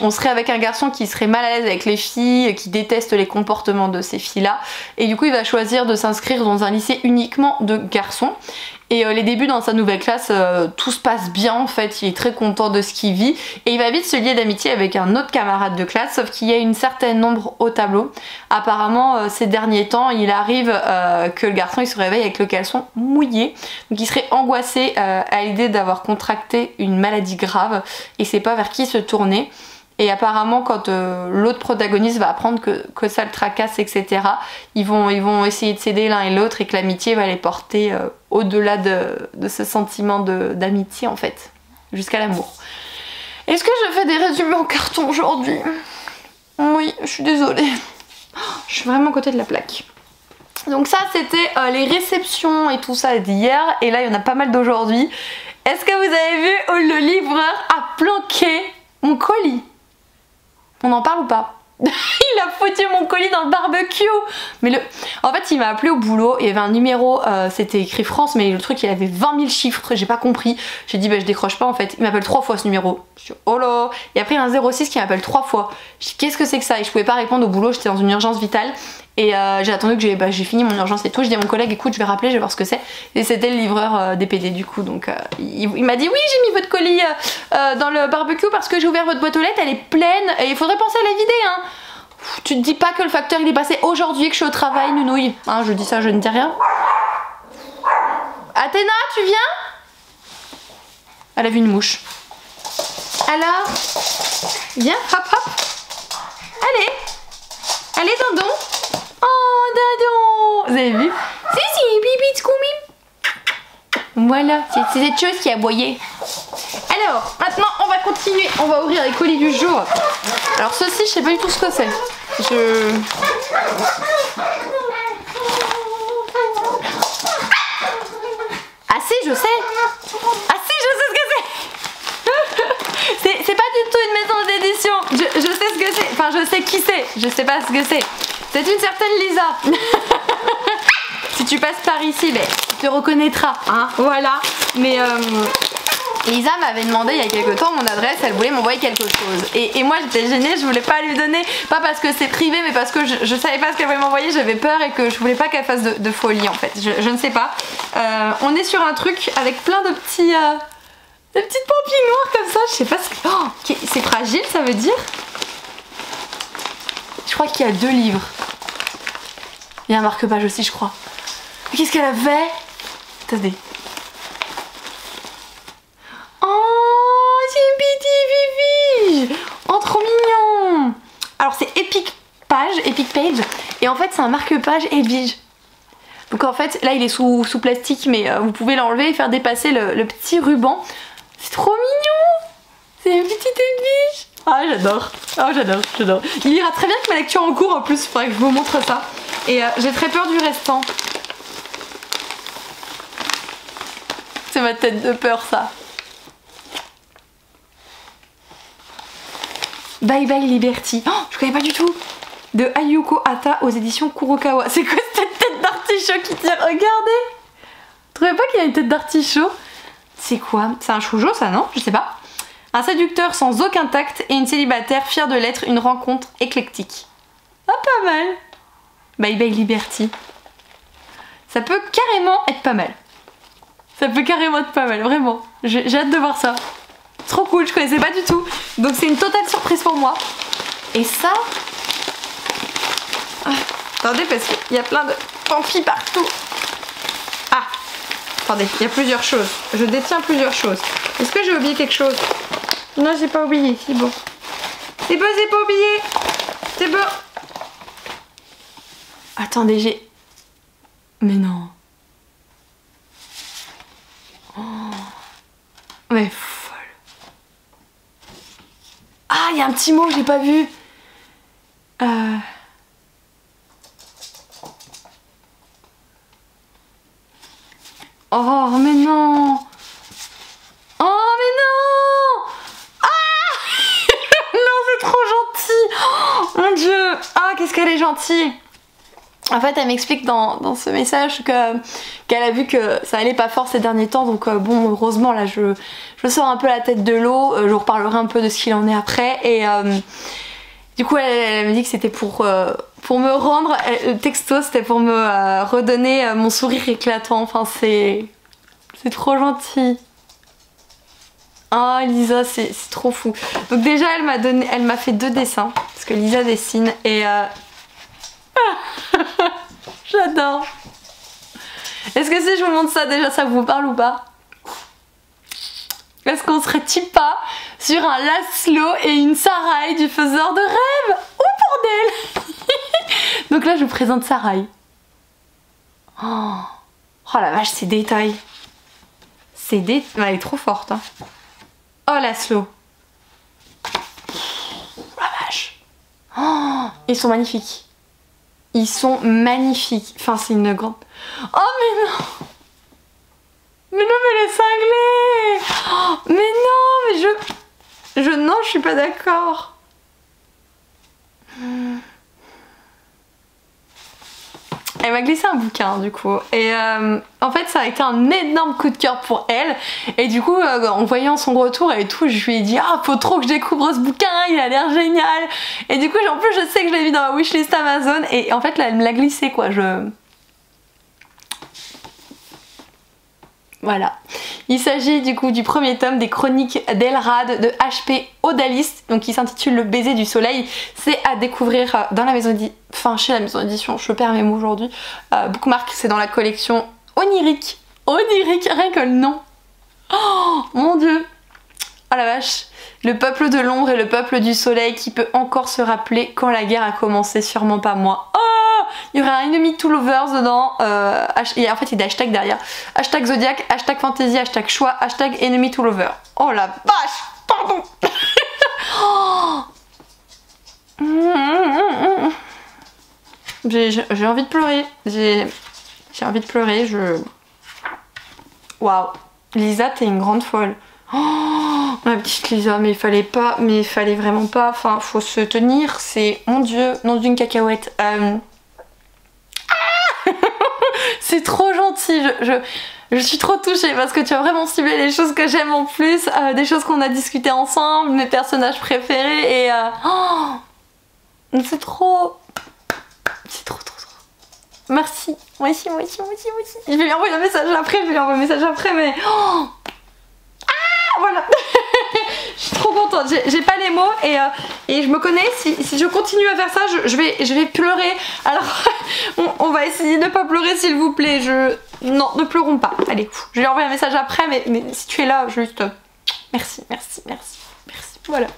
on serait avec un garçon qui serait mal à l'aise avec les filles, qui déteste les comportements de ces filles-là. Et du coup, il va choisir de s'inscrire dans un lycée uniquement de garçons. Et les débuts dans sa nouvelle classe, tout se passe bien en fait, il est très content de ce qu'il vit. Et il va vite se lier d'amitié avec un autre camarade de classe, sauf qu'il y a une certaine ombre au tableau. Apparemment, ces derniers temps, il arrive que le garçon il se réveille avec le caleçon mouillé. Donc il serait angoissé à l'idée d'avoir contracté une maladie grave et sait pas vers qui se tourner. Et apparemment quand l'autre protagoniste va apprendre que ça le tracasse, etc., ils vont essayer de s'aider l'un et l'autre, et que l'amitié va les porter au-delà de ce sentiment d'amitié en fait, jusqu'à l'amour. Est-ce que je fais des résumés en carton aujourd'hui? Oui, je suis désolée. Je suis vraiment à côté de la plaque. Donc ça c'était les réceptions et tout ça d'hier, et là il y en a pas mal d'aujourd'hui. Est-ce que vous avez vu où le livreur a planqué mon colis? On en parle ou pas? Il a foutu mon colis dans le barbecue. Mais en fait il m'a appelé au boulot, il y avait un numéro, c'était écrit France, mais le truc il avait 20 000 chiffres, j'ai pas compris. J'ai dit bah je décroche pas en fait, il m'appelle 3 fois ce numéro. Je suis oh là. Et après il y a un 06 qui m'appelle 3 fois. Je dis qu'est-ce que c'est que ça? Et je pouvais pas répondre au boulot, j'étais dans une urgence vitale. Et j'ai attendu que j'ai fini mon urgence et tout. Je dis à mon collègue écoute je vais rappeler, je vais voir ce que c'est. Et c'était le livreur DPD du coup. Donc il m'a dit oui j'ai mis votre colis dans le barbecue parce que j'ai ouvert votre boîte aux lettres, elle est pleine et il faudrait penser à la vider hein. Tu te dis pas que le facteur il est passé aujourd'hui, que je suis au travail, nounouille hein, je dis ça, je ne dis rien. Athéna, tu viens? Elle a vu une mouche. Alors viens, hop hop. Allez. Allez dindon. Oh dindon. Vous avez vu? Si bibi tskoumi. Voilà, c'est cette chose qui a aboyé. Alors, maintenant on va continuer, on va ouvrir les colis du jour. Alors ceci, je sais pas du tout ce que c'est. Ah si, je sais. Ah si, je sais ce que c'est. C'est pas du tout une maison d'édition. Je sais ce que c'est. Enfin, je sais qui c'est. Je sais pas ce que c'est. C'est une certaine Lisa. Si tu passes par ici, ben, tu te reconnaîtras. Hein, voilà. Mais Lisa m'avait demandé il y a quelques temps mon adresse, elle voulait m'envoyer quelque chose. Et moi j'étais gênée, je voulais pas lui donner, pas parce que c'est privé, mais parce que je savais pas ce qu'elle voulait m'envoyer, j'avais peur et que je voulais pas qu'elle fasse de folie en fait. Je ne sais pas. On est sur un truc avec plein de petits... des petites pampilles noires comme ça, je sais pas ce que... Oh, c'est fragile ça veut dire? Je crois qu'il y a 2 livres. Il y a un marque-page aussi je crois. Mais qu'est-ce qu'elle a fait? Attendez. Oh, c'est une petite Vivi. Oh, trop mignon. Alors c'est Epic Page, et en fait c'est un marque-page Edwige. Donc en fait là il est sous plastique, mais vous pouvez l'enlever et faire dépasser le petit ruban. C'est trop mignon. C'est une petite Edwige. Ah j'adore. Oh j'adore. Il ira très bien avec ma lecture en cours en plus, il faudrait que je vous montre ça. Et j'ai très peur du restant. C'est ma tête de peur ça. Bye Bye Liberty. Oh, je connais pas du tout. De Ayuko Hata aux éditions Kurokawa. C'est quoi cette tête d'artichaut qui tire? Regardez. Vous trouvez pas qu'il y a une tête d'artichaut? C'est quoi? C'est un choujo ça, non? Je sais pas. Un séducteur sans aucun tact et une célibataire fière de l'être, une rencontre éclectique. Ah, pas mal. Bye bye Liberty. Ça peut carrément être pas mal. Ça peut carrément être pas mal, vraiment. J'ai hâte de voir ça. Trop cool, je connaissais pas du tout. Donc c'est une totale surprise pour moi. Et ça... Ah, attendez, parce qu'il y a plein de pampis partout. Ah, attendez, il y a plusieurs choses. Je détiens plusieurs choses. Est-ce que j'ai oublié quelque chose? Non, j'ai pas oublié, c'est bon. C'est bon, j'ai pas oublié. C'est bon. Attendez, j'ai... Mais non. Oh. Mais folle. Ah, il y a un petit mot que j'ai pas vu. Oh, mais non. Oh, mais non. Ah. Non, c'est trop gentil. Oh, mon Dieu. Ah, qu'est-ce qu'elle est gentille. En fait, elle m'explique dans ce message qu'elle a vu que ça allait pas fort ces derniers temps. Donc bon, heureusement, là, je sors un peu la tête de l'eau. Je vous reparlerai un peu de ce qu'il en est après. Et du coup, elle me dit que c'était pour me rendre... texto, c'était pour me redonner mon sourire éclatant. Enfin, c'est trop gentil. Oh, Lisa, c'est trop fou. Donc déjà, elle m'a fait 2 dessins. Parce que Lisa dessine et... J'adore. Est-ce que si je vous montre ça déjà ça vous parle ou pas? Est-ce qu'on serait-il pas sur un Laszlo et une Sarai du faiseur de rêves? Oh bordel. Donc là je vous présente Sarai. Oh, oh la vache, ces détails. Elle est trop forte hein. Oh Laszlo. La vache. Oh, ils sont magnifiques. Ils sont magnifiques. Enfin, c'est une grande... Oh, mais non. Mais non, mais elle est cinglée. Oh, mais non, mais non, je suis pas d'accord. Elle m'a glissé un bouquin du coup et en fait ça a été un énorme coup de cœur pour elle et du coup en voyant son retour et tout je lui ai dit ah faut trop que je découvre ce bouquin, il a l'air génial et du coup en plus je sais que je l'ai mis dans ma wishlist Amazon et en fait là elle me l'a glissé quoi, Voilà. Il s'agit du coup du premier tome des chroniques d'Elrad de HP Odalisque, donc qui s'intitule Le baiser du soleil. C'est à découvrir dans la maison d'édition, enfin chez la maison d'édition, je perds mes mots aujourd'hui. Bookmark, c'est dans la collection Onirique. Onirique, rien que le nom. Oh mon dieu. Oh la vache. Le peuple de l'ombre et le peuple du soleil qui peut encore se rappeler quand la guerre a commencé, sûrement pas moi. Oh, il y aura un enemy to lovers dedans, et en fait il y a des hashtags derrière. Hashtag Zodiac, hashtag fantasy, hashtag choix, hashtag enemy to lover. Oh la vache, pardon. Oh. J'ai envie de pleurer. J'ai envie de pleurer, Waouh. Lisa, t'es une grande folle. Oh, ma petite Lisa, mais il fallait vraiment pas, enfin faut se tenir, c'est, mon dieu, nom d'une cacahuète. C'est trop gentil, je suis trop touchée parce que tu as vraiment ciblé les choses que j'aime en plus, des choses qu'on a discuté ensemble, mes personnages préférés et c'est trop... Merci, moi aussi. Je vais lui envoyer un message après, mais... Oh, voilà. Je suis trop contente, j'ai pas les mots et je me connais, si je continue à faire ça je vais pleurer. Alors on va essayer de ne pas pleurer s'il vous plaît. Non, ne pleurons pas. Allez, je vais envoyer un message après mais si tu es là, juste merci. Voilà,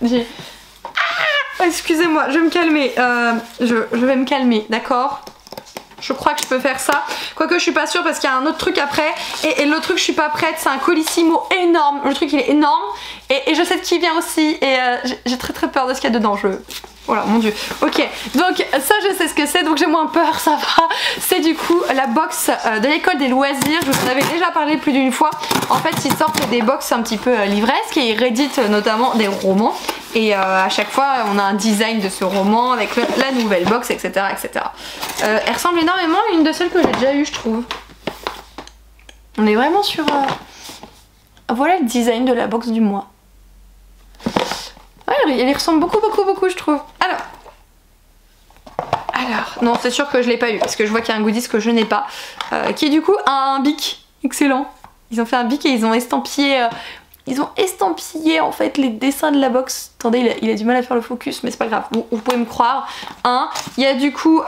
excusez-moi, je vais me calmer. Je vais me calmer, d'accord? Je crois que je peux faire ça. Quoique je suis pas sûre parce qu'il y a un autre truc après. Et l'autre truc je suis pas prête. C'est un colissimo énorme. Le truc il est énorme. Et je sais de qui vient aussi. Et j'ai très peur de ce qu'il y a dedans. Voilà, mon dieu. Ok, donc ça je sais ce que c'est. Donc j'ai moins peur, ça va. C'est du coup la box de l'école des loisirs. Je vous en avais déjà parlé plus d'une fois. En fait ils sortent des box un petit peu livresques. Et ils rééditent notamment des romans. Et à chaque fois on a un design de ce roman avec la nouvelle box, etc. Elle ressemble énormément à une de celles que j'ai déjà eues, je trouve. On est vraiment sur voilà le design de la box du mois. Ouais, elle y ressemble beaucoup je trouve. Alors, non c'est sûr que je l'ai pas eu parce que je vois qu'il y a un goodies que je n'ai pas. Qui est du coup un bic. Excellent. Ils ont fait un bic et ils ont estampillé en fait les dessins de la box. Attendez, il a du mal à faire le focus, mais c'est pas grave, vous pouvez me croire. Il y a du coup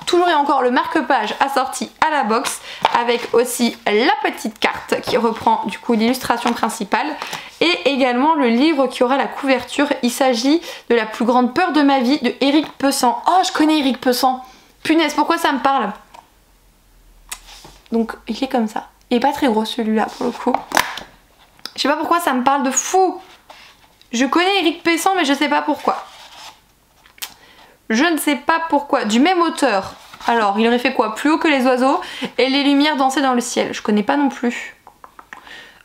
toujours et encore le marque-page assorti à la box, avec aussi la petite carte qui reprend du coup l'illustration principale, et également le livre qui aura la couverture. Il s'agit de La plus grande peur de ma vie de Éric Pessan. Oh, je connais Éric Pessan. Punaise, pourquoi ça me parle? Donc il est comme ça. Il est pas très gros celui-là pour le coup. Je sais pas pourquoi ça me parle de fou. Je connais Éric Pessan mais je sais pas pourquoi. Je ne sais pas pourquoi. Du même auteur. Alors il aurait fait quoi? Plus haut que les oiseaux et les lumières dansaient dans le ciel. Je connais pas non plus.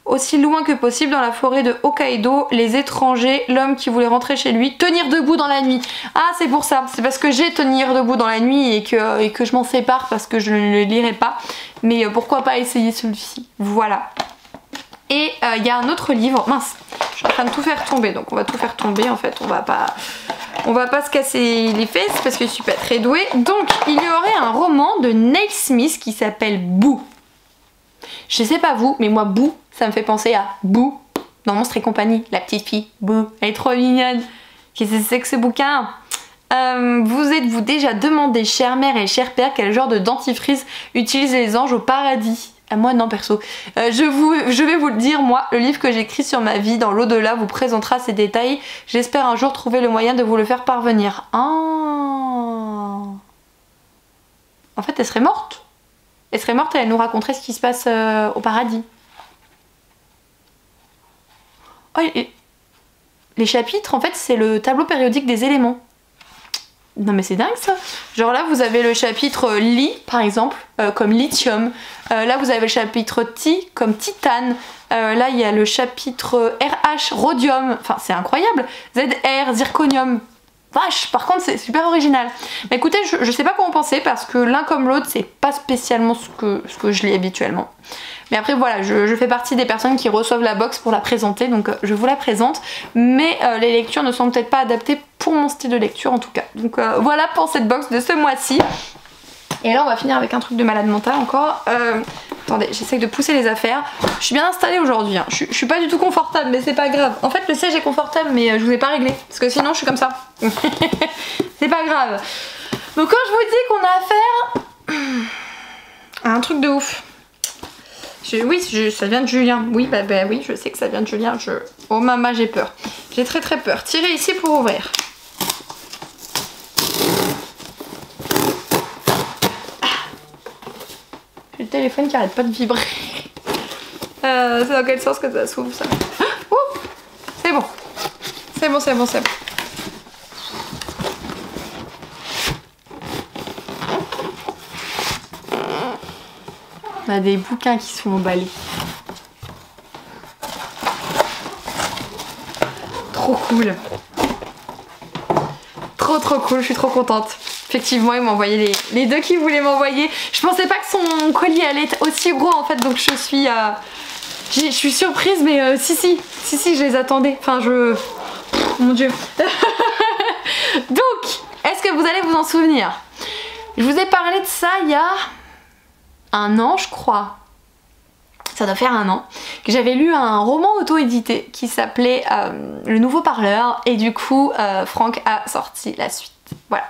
Aussi loin que possible dans la forêt de Hokkaido, les étrangers, l'homme qui voulait rentrer chez lui, tenir debout dans la nuit. Ah c'est pour ça, c'est parce que j'ai tenir debout dans la nuit et que je m'en sépare parce que je ne le lirai pas. Mais pourquoi pas essayer celui-ci. Voilà. Et il y a un autre livre, mince, je suis en train de tout faire tomber, donc on va tout faire tomber en fait, on va pas se casser les fesses parce que je suis pas très douée. Donc il y aurait un roman de Neil Smith qui s'appelle Boo. Je sais pas vous, mais moi Boo, ça me fait penser à Boo dans Monstres et compagnie, la petite fille, Boo, elle est trop mignonne. Qu'est-ce que c'est que ce bouquin? Vous êtes-vous déjà demandé, chère mère et cher père, quel genre de dentifrice utilisent les anges au paradis? Moi non perso. Je vais vous le dire, moi, le livre que j'écris sur ma vie dans l'au-delà vous présentera ces détails. J'espère un jour trouver le moyen de vous le faire parvenir. Ah. En fait, elle serait morte. Elle serait morte et elle nous raconterait ce qui se passe au paradis. Oh, les chapitres, en fait, c'est le tableau périodique des éléments. Non mais c'est dingue ça. Genre là vous avez le chapitre Li par exemple, comme lithium. Là vous avez le chapitre Ti comme titane. Là il y a le chapitre RH rhodium. Enfin c'est incroyable. ZR zirconium. Vache, par contre c'est super original. Mais écoutez, je sais pas quoi en penser parce que l'un comme l'autre c'est pas spécialement ce que je lis habituellement. Mais après voilà, je fais partie des personnes qui reçoivent la box pour la présenter, donc je vous la présente. Mais les lectures ne sont peut-être pas adaptées pour mon style de lecture en tout cas. Donc voilà pour cette box de ce mois-ci. Et là on va finir avec un truc de malade mental encore. Attendez, j'essaye de pousser les affaires. Je suis bien installée aujourd'hui, hein. Je suis pas du tout confortable mais c'est pas grave. En fait le siège est confortable mais je vous ai pas réglé. Parce que sinon je suis comme ça. C'est pas grave. Donc quand je vous dis qu'on a affaire à un truc de ouf. Oui, ça vient de Julien. Oui, bah oui, je sais que ça vient de Julien. Oh maman, j'ai peur. J'ai très peur. Tirez ici pour ouvrir. J'ai le téléphone qui arrête pas de vibrer. C'est dans quel sens que ça s'ouvre ça? C'est bon. C'est bon. On a des bouquins qui sont emballés. Trop cool. Trop cool, je suis trop contente. Effectivement, il m'a envoyé les deux qu'il voulait m'envoyer. Je pensais pas que son colis allait être aussi gros en fait, donc je suis surprise, mais si, je les attendais. Enfin, mon dieu. Donc, est-ce que vous allez vous en souvenir? Je vous ai parlé de ça il y a un an je crois, ça doit faire un an, que j'avais lu un roman auto-édité qui s'appelait Le Nouveau Parleur et du coup Franck a sorti la suite. Voilà.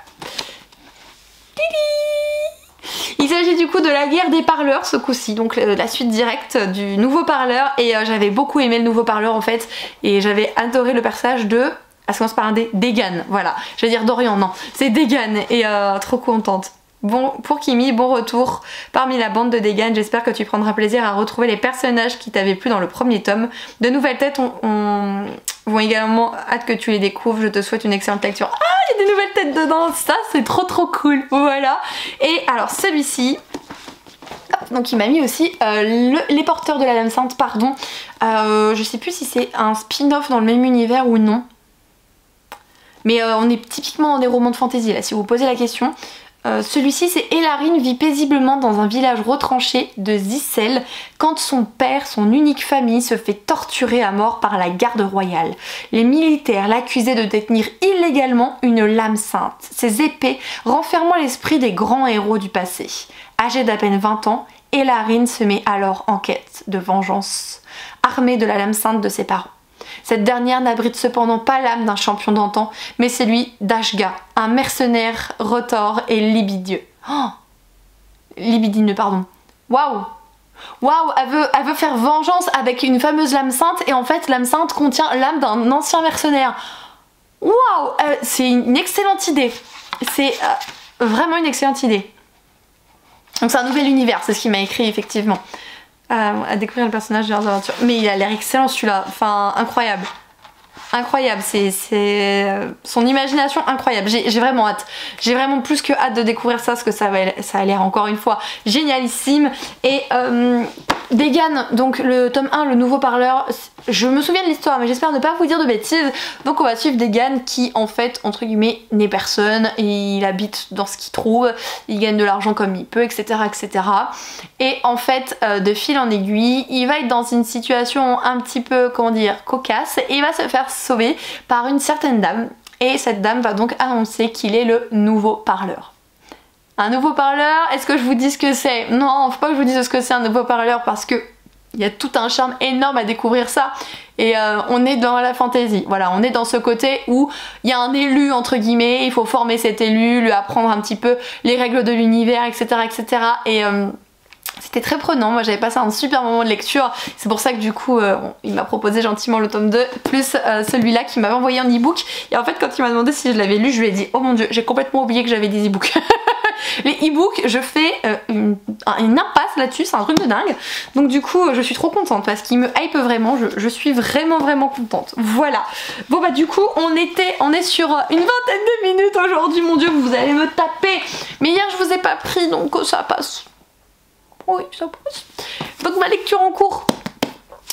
Il s'agit du coup de La Guerre des Parleurs ce coup-ci, donc la suite directe du Nouveau Parleur et j'avais beaucoup aimé le Nouveau Parleur en fait et j'avais adoré le personnage de... ça commence par un D, Degan, voilà. Je vais dire Dorian, non, c'est Degan et trop contente. Bon, pour Kimi, bon retour parmi la bande de Degan, j'espère que tu prendras plaisir à retrouver les personnages qui t'avaient plu dans le premier tome. De nouvelles têtes vont également, hâte que tu les découvres, je te souhaite une excellente lecture. Ah, il y a des nouvelles têtes dedans, ça c'est trop cool, voilà. Et alors celui-ci, donc il m'a mis aussi Les Porteurs de la Lame Sainte, pardon. Je sais plus si c'est un spin-off dans le même univers ou non. Mais on est typiquement dans des romans de fantasy là, si vous posez la question. Celui-ci, c'est Elarine vit paisiblement dans un village retranché de Zicel quand son père, son unique famille, se fait torturer à mort par la garde royale. Les militaires l'accusaient de détenir illégalement une lame sainte, ces épées renfermant l'esprit des grands héros du passé. Âgée d'à peine 20 ans, Elarine se met alors en quête de vengeance, armée de la lame sainte de ses parents. Cette dernière n'abrite cependant pas l'âme d'un champion d'antan, mais celui d'Ashga, un mercenaire retors et libidineux. Oh, libidineux, pardon. Waouh! Waouh, elle veut faire vengeance avec une fameuse lame sainte, et en fait l'âme sainte contient l'âme d'un ancien mercenaire. Waouh, c'est une excellente idée. C'est vraiment une excellente idée. Donc c'est un nouvel univers, c'est ce qu'il m'a écrit effectivement. À découvrir le personnage de leurs aventures. Mais il a l'air excellent celui-là, enfin incroyable. Incroyable, c'est son imagination incroyable. J'ai vraiment hâte. J'ai vraiment plus que hâte de découvrir ça, parce que ça a l'air encore une fois génialissime. Et Degan, donc le tome 1, le nouveau parleur, je me souviens de l'histoire mais j'espère ne pas vous dire de bêtises. Donc on va suivre Degan qui en fait entre guillemets n'est personne, il habite dans ce qu'il trouve, il gagne de l'argent comme il peut, etc. etc. Et en fait de fil en aiguille il va être dans une situation un petit peu comment dire cocasse et il va se faire sauver par une certaine dame, et cette dame va donc annoncer qu'il est le nouveau parleur. Un nouveau parleur, est-ce que je vous dis ce que c'est? Non, faut pas que je vous dise ce que c'est un nouveau parleur, parce que il y a tout un charme énorme à découvrir ça, et on est dans la fantaisie, voilà, on est dans ce côté où il y a un élu entre guillemets, il faut former cet élu, lui apprendre un petit peu les règles de l'univers, etc. etc. et c'était très prenant, moi j'avais passé un super moment de lecture, c'est pour ça que du coup il m'a proposé gentiment le tome 2 plus celui-là qu'il m'avait envoyé en e-book, et en fait quand il m'a demandé si je l'avais lu, je lui ai dit oh mon dieu, j'ai complètement oublié que j'avais des e-books. Les e-books, je fais une impasse là-dessus, c'est un truc de dingue, donc du coup je suis trop contente parce qu'il me hype vraiment, je suis vraiment contente. Voilà, bon bah du coup on est sur une vingtaine de minutes aujourd'hui, mon dieu, vous allez me taper, mais hier je vous ai pas pris donc ça passe. Oui, ça passe. Donc ma lecture en cours,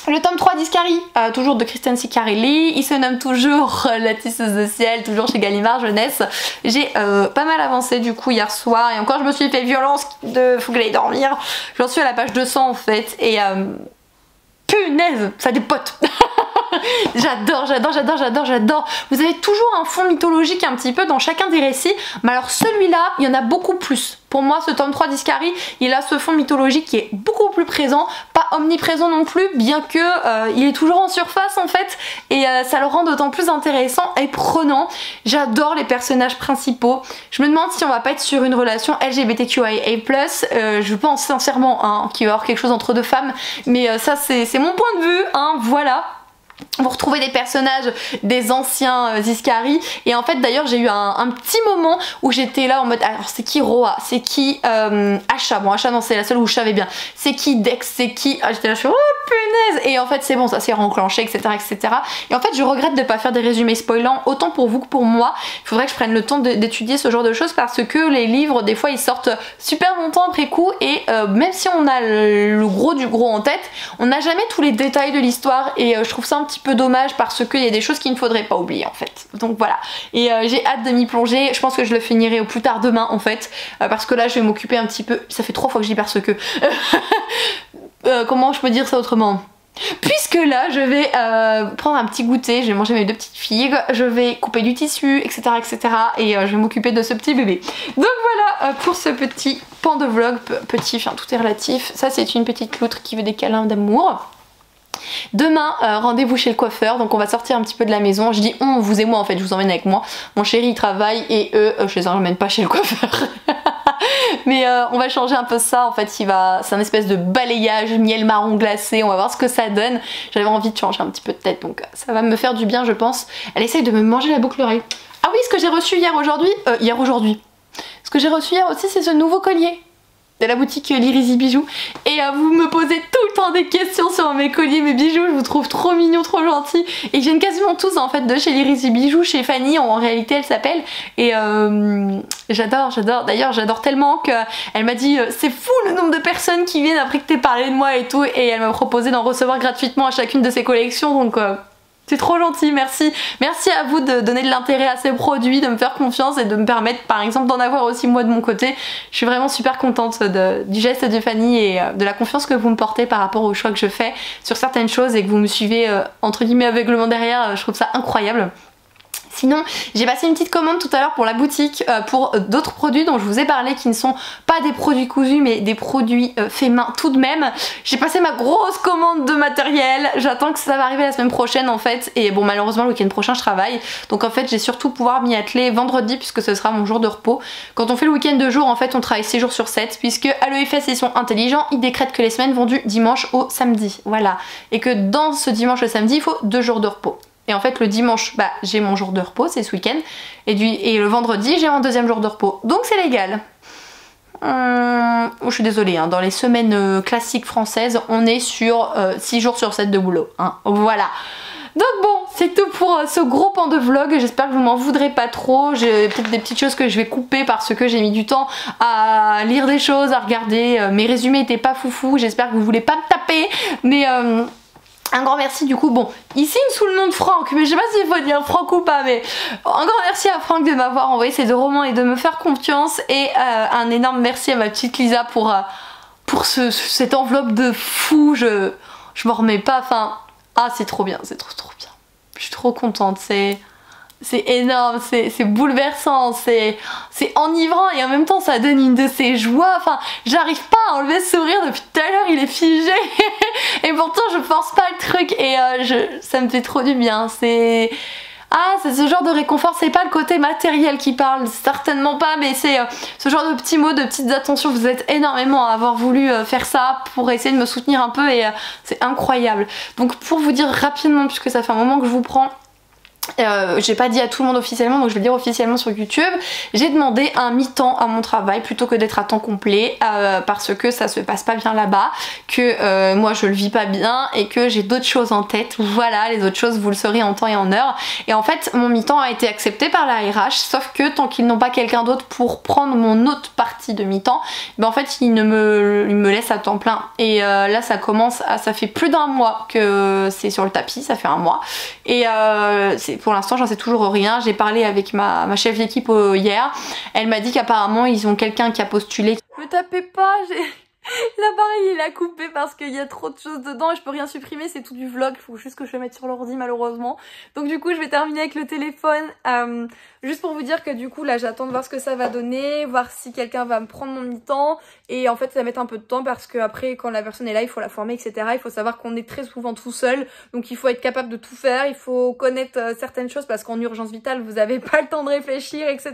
le tome 3 d'Iscari, toujours de Kristen Ciccarelli, il se nomme toujours La Tisseuse de Ciel, toujours chez Gallimard Jeunesse. J'ai pas mal avancé du coup hier soir, et encore je me suis fait violence de faut que j'aille dormir. J'en suis à la page 200 en fait, et punaise, ça dépote. J'adore. Vous avez toujours un fond mythologique un petit peu dans chacun des récits, mais alors celui-là, il y en a beaucoup plus. Pour moi, ce tome 3 d'Iscari, il a ce fond mythologique qui est beaucoup plus présent, pas omniprésent non plus, bien que il est toujours en surface en fait, et ça le rend d'autant plus intéressant et prenant. J'adore les personnages principaux. Je me demande si on va pas être sur une relation LGBTQIA+, je pense sincèrement hein, qu'il va y avoir quelque chose entre deux femmes, mais ça c'est mon point de vue, hein, voilà. Vous retrouvez des personnages des anciens Iscari, et en fait d'ailleurs j'ai eu un petit moment où j'étais là en mode alors c'est qui Roa, c'est qui Asha, bon Asha non c'est la seule où je savais bien, c'est qui Dex, c'est qui, j'étais là je suis oh punaise, et en fait c'est bon, ça s'est renclenché, etc. etc. Et en fait je regrette de pas faire des résumés spoilants autant pour vous que pour moi. Il faudrait que je prenne le temps d'étudier ce genre de choses, parce que les livres des fois ils sortent super longtemps après coup, et même si on a le gros du gros en tête, on n'a jamais tous les détails de l'histoire, et je trouve ça un petit peu dommage, parce qu'il y a des choses qu'il ne faudrait pas oublier en fait. Donc voilà, et j'ai hâte de m'y plonger. Je pense que je le finirai au plus tard demain en fait, parce que là je vais m'occuper un petit peu, ça fait 3 fois que je dis parce que comment je peux dire ça autrement, puisque là je vais prendre un petit goûter, je vais manger mes 2 petites figues, je vais couper du tissu, etc. etc. et je vais m'occuper de ce petit bébé. Donc voilà pour ce petit pan de vlog, petit, enfin tout est relatif. Ça c'est une petite loutre qui veut des câlins d'amour. Demain rendez-vous chez le coiffeur, donc on va sortir un petit peu de la maison. Je dis on, vous et moi en fait, je vous emmène avec moi. Mon chéri il travaille, et eux je les emmène pas chez le coiffeur. Mais on va changer un peu ça en fait, c'est un espèce de balayage miel marron glacé, on va voir ce que ça donne. J'avais envie de changer un petit peu de tête, donc ça va me faire du bien je pense. Elle essaye de me manger la boucle d'oreille. Ah oui, ce que j'ai reçu hier aujourd'hui, ce que j'ai reçu hier aussi, c'est ce nouveau collier de la boutique Lyrizy Bijoux, et vous me posez tout le temps des questions sur mes colliers, mes bijoux, je vous trouve trop mignons, trop gentils, et ils viennent quasiment tous en fait de chez Lyrizy Bijoux, chez Fanny en réalité elle s'appelle, et j'adore, d'ailleurs j'adore tellement qu'elle m'a dit c'est fou le nombre de personnes qui viennent après que t'aies parlé de moi et tout, et elle m'a proposé d'en recevoir gratuitement à chacune de ses collections, donc C'est trop gentil, merci. Merci à vous de donner de l'intérêt à ces produits, de me faire confiance et de me permettre par exemple d'en avoir aussi moi de mon côté. Je suis vraiment super contente du geste de Fanny et de la confiance que vous me portez par rapport aux choix que je fais sur certaines choses et que vous me suivez entre guillemets aveuglement derrière. Je trouve ça incroyable. Sinon, j'ai passé une petite commande tout à l'heure pour la boutique pour d'autres produits dont je vous ai parlé qui ne sont pas des produits cousus mais des produits faits main tout de même. J'ai passé ma grosse commande de matériel, j'attends que ça va arriver la semaine prochaine en fait et bon malheureusement le week-end prochain je travaille donc en fait j'ai surtout pouvoir m'y atteler vendredi puisque ce sera mon jour de repos. Quand on fait le week-end de jour en fait on travaille 6 jours sur 7 puisque à l'EFS ils sont intelligents, ils décrètent que les semaines vont du dimanche au samedi, voilà, et que dans ce dimanche au samedi il faut 2 jours de repos. Et en fait le dimanche bah, j'ai mon jour de repos, c'est ce week-end, et le vendredi j'ai mon deuxième jour de repos, donc c'est légal. Je suis désolée, hein, dans les semaines classiques françaises on est sur 6 jours sur 7 de boulot, hein, voilà. Donc bon, c'est tout pour ce gros pan de vlog, j'espère que vous m'en voudrez pas trop, j'ai peut-être des petites choses que je vais couper parce que j'ai mis du temps à lire des choses, à regarder, mes résumés étaient pas foufou, j'espère que vous voulez pas me taper, mais... un grand merci du coup, bon, ici sous le nom de Franck, mais je sais pas s'il faut dire Franck ou pas, mais un grand merci à Franck de m'avoir envoyé ces 2 romans et de me faire confiance, et un énorme merci à ma petite Lisa pour cette enveloppe de fou, je m'en remets pas, enfin, ah c'est trop bien, c'est trop bien, je suis trop contente, c'est énorme, c'est bouleversant, c'est enivrant et en même temps ça donne une de ces joies, enfin j'arrive pas à enlever ce sourire depuis tout à l'heure, il est figé et pourtant je force pas le truc et ça me fait trop du bien, c'est ce genre de réconfort, c'est pas le côté matériel qui parle, certainement pas, mais c'est ce genre de petits mots, de petites attentions, vous êtes énormément à avoir voulu faire ça pour essayer de me soutenir un peu et c'est incroyable. Donc pour vous dire rapidement, puisque ça fait un moment que je vous prends, j'ai pas dit à tout le monde officiellement donc je vais le dire officiellement sur YouTube, j'ai demandé un mi-temps à mon travail plutôt que d'être à temps complet parce que ça se passe pas bien là-bas, que moi je le vis pas bien et que j'ai d'autres choses en tête, voilà, les autres choses vous le saurez en temps et en heure, et en fait mon mi-temps a été accepté par la RH, sauf que tant qu'ils n'ont pas quelqu'un d'autre pour prendre mon autre partie de mi-temps, ben en fait ils me laissent à temps plein, et là ça commence à, ça fait plus d'1 mois que c'est sur le tapis, ça fait 1 mois, et pour l'instant j'en sais toujours rien. J'ai parlé avec ma chef d'équipe hier, elle m'a dit qu'apparemment ils ont quelqu'un qui a postulé. Me tapez pas, l'appareil il a coupé parce qu'il y a trop de choses dedans et je peux rien supprimer, c'est tout du vlog, il faut juste que je le mette sur l'ordi malheureusement. Donc du coup je vais terminer avec le téléphone, juste pour vous dire que du coup là j'attends de voir ce que ça va donner, voir si quelqu'un va me prendre mon mi-temps, et en fait ça va mettre un peu de temps parce que après quand la personne est là il faut la former etc, il faut savoir qu'on est très souvent tout seul, donc il faut être capable de tout faire, il faut connaître certaines choses parce qu'en urgence vitale vous avez pas le temps de réfléchir etc,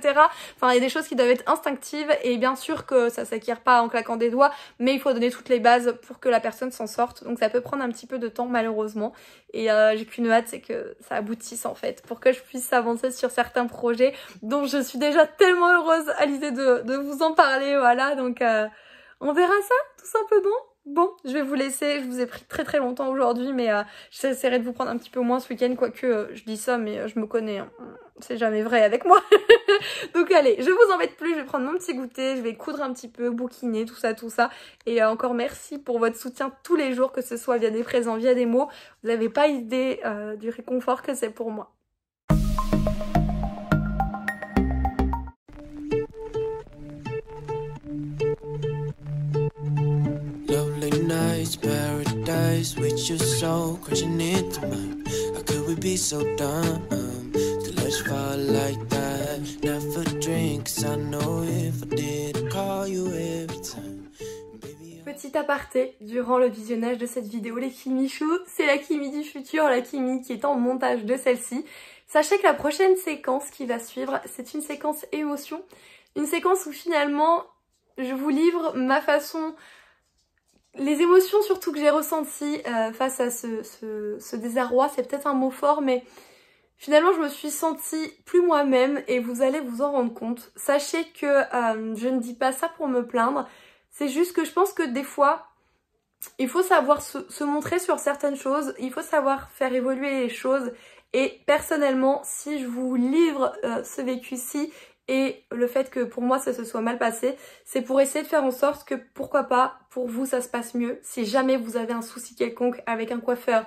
enfin il y a des choses qui doivent être instinctives et bien sûr que ça s'acquiert pas en claquant des doigts, mais il faut donner toutes les bases pour que la personne s'en sorte, donc ça peut prendre un petit peu de temps malheureusement, et j'ai qu'une hâte, c'est que ça aboutisse en fait, pour que je puisse avancer sur certains projets dont je suis déjà tellement heureuse à l'idée de vous en parler, voilà, donc on verra ça tout simplement. Bon, je vais vous laisser, je vous ai pris très longtemps aujourd'hui, mais j'essaierai de vous prendre un petit peu moins ce week-end, quoique je dis ça, mais je me connais, hein. C'est jamais vrai avec moi. Donc allez, je vous embête plus, je vais prendre mon petit goûter, je vais coudre un petit peu, bouquiner, tout ça. Et encore merci pour votre soutien tous les jours, que ce soit via des présents, via des mots. Vous n'avez pas idée du réconfort que c'est pour moi. Paradise with your soul crashing into mine. How could we be so dumb to let you fall like that? Never drink, 'cause I know if I did call you every time. Petit aparté, durant le visionnage de cette vidéo les Kimichou, c'est la Kimi du futur, la Kimi qui est en montage de celle-ci. Sachez que la prochaine séquence qui va suivre, c'est une séquence émotion, une séquence où finalement je vous livre ma façon, les émotions surtout que j'ai ressenties face à ce désarroi, c'est peut-être un mot fort, mais finalement je me suis sentie plus moi-même et vous allez vous en rendre compte. Sachez que je ne dis pas ça pour me plaindre, c'est juste que je pense que des fois, il faut savoir se montrer sur certaines choses, il faut savoir faire évoluer les choses, et personnellement, si je vous livre ce vécu-ci, et le fait que pour moi ça se soit mal passé, c'est pour essayer de faire en sorte que pourquoi pas pour vous ça se passe mieux. Si jamais vous avez un souci quelconque avec un coiffeur,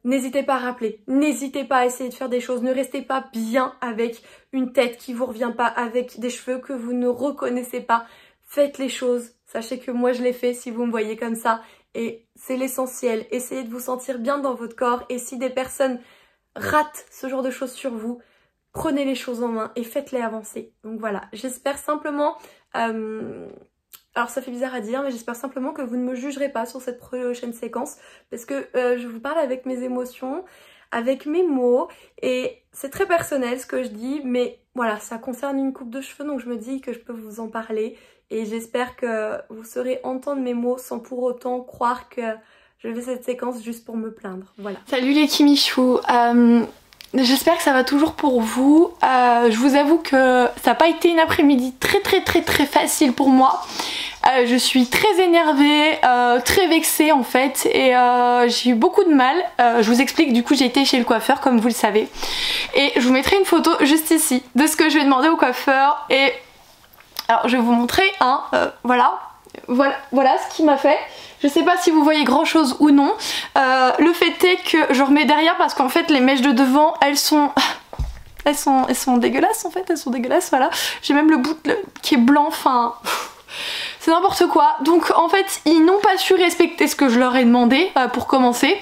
n'hésitez pas à rappeler, n'hésitez pas à essayer de faire des choses, ne restez pas bien avec une tête qui vous revient pas, avec des cheveux que vous ne reconnaissez pas. Faites les choses, sachez que moi je l'ai fait si vous me voyez comme ça et c'est l'essentiel. Essayez de vous sentir bien dans votre corps et si des personnes ratent ce genre de choses sur vous, prenez les choses en main et faites-les avancer. Donc voilà, j'espère simplement... alors ça fait bizarre à dire, mais j'espère simplement que vous ne me jugerez pas sur cette prochaine séquence parce que je vous parle avec mes émotions, avec mes mots et c'est très personnel ce que je dis, mais voilà, ça concerne une coupe de cheveux donc je me dis que je peux vous en parler et j'espère que vous saurez entendre mes mots sans pour autant croire que je fais cette séquence juste pour me plaindre. Voilà. Salut les Kimichou, j'espère que ça va toujours pour vous. Je vous avoue que ça n'a pas été une après-midi très facile pour moi. Je suis très énervée, très vexée en fait et j'ai eu beaucoup de mal. Je vous explique, du coup j'ai été chez le coiffeur comme vous le savez et je vous mettrai une photo juste ici de ce que je vais demander au coiffeur et alors je vais vous montrer voilà ce qu'il m'a fait. Je sais pas si vous voyez grand chose ou non. Le fait est que je remets derrière parce qu'en fait les mèches de devant elles sont dégueulasses en fait, elles sont dégueulasses, voilà. J'ai même le bout qui est blanc, enfin... C'est n'importe quoi. Donc en fait ils n'ont pas su respecter ce que je leur ai demandé pour commencer.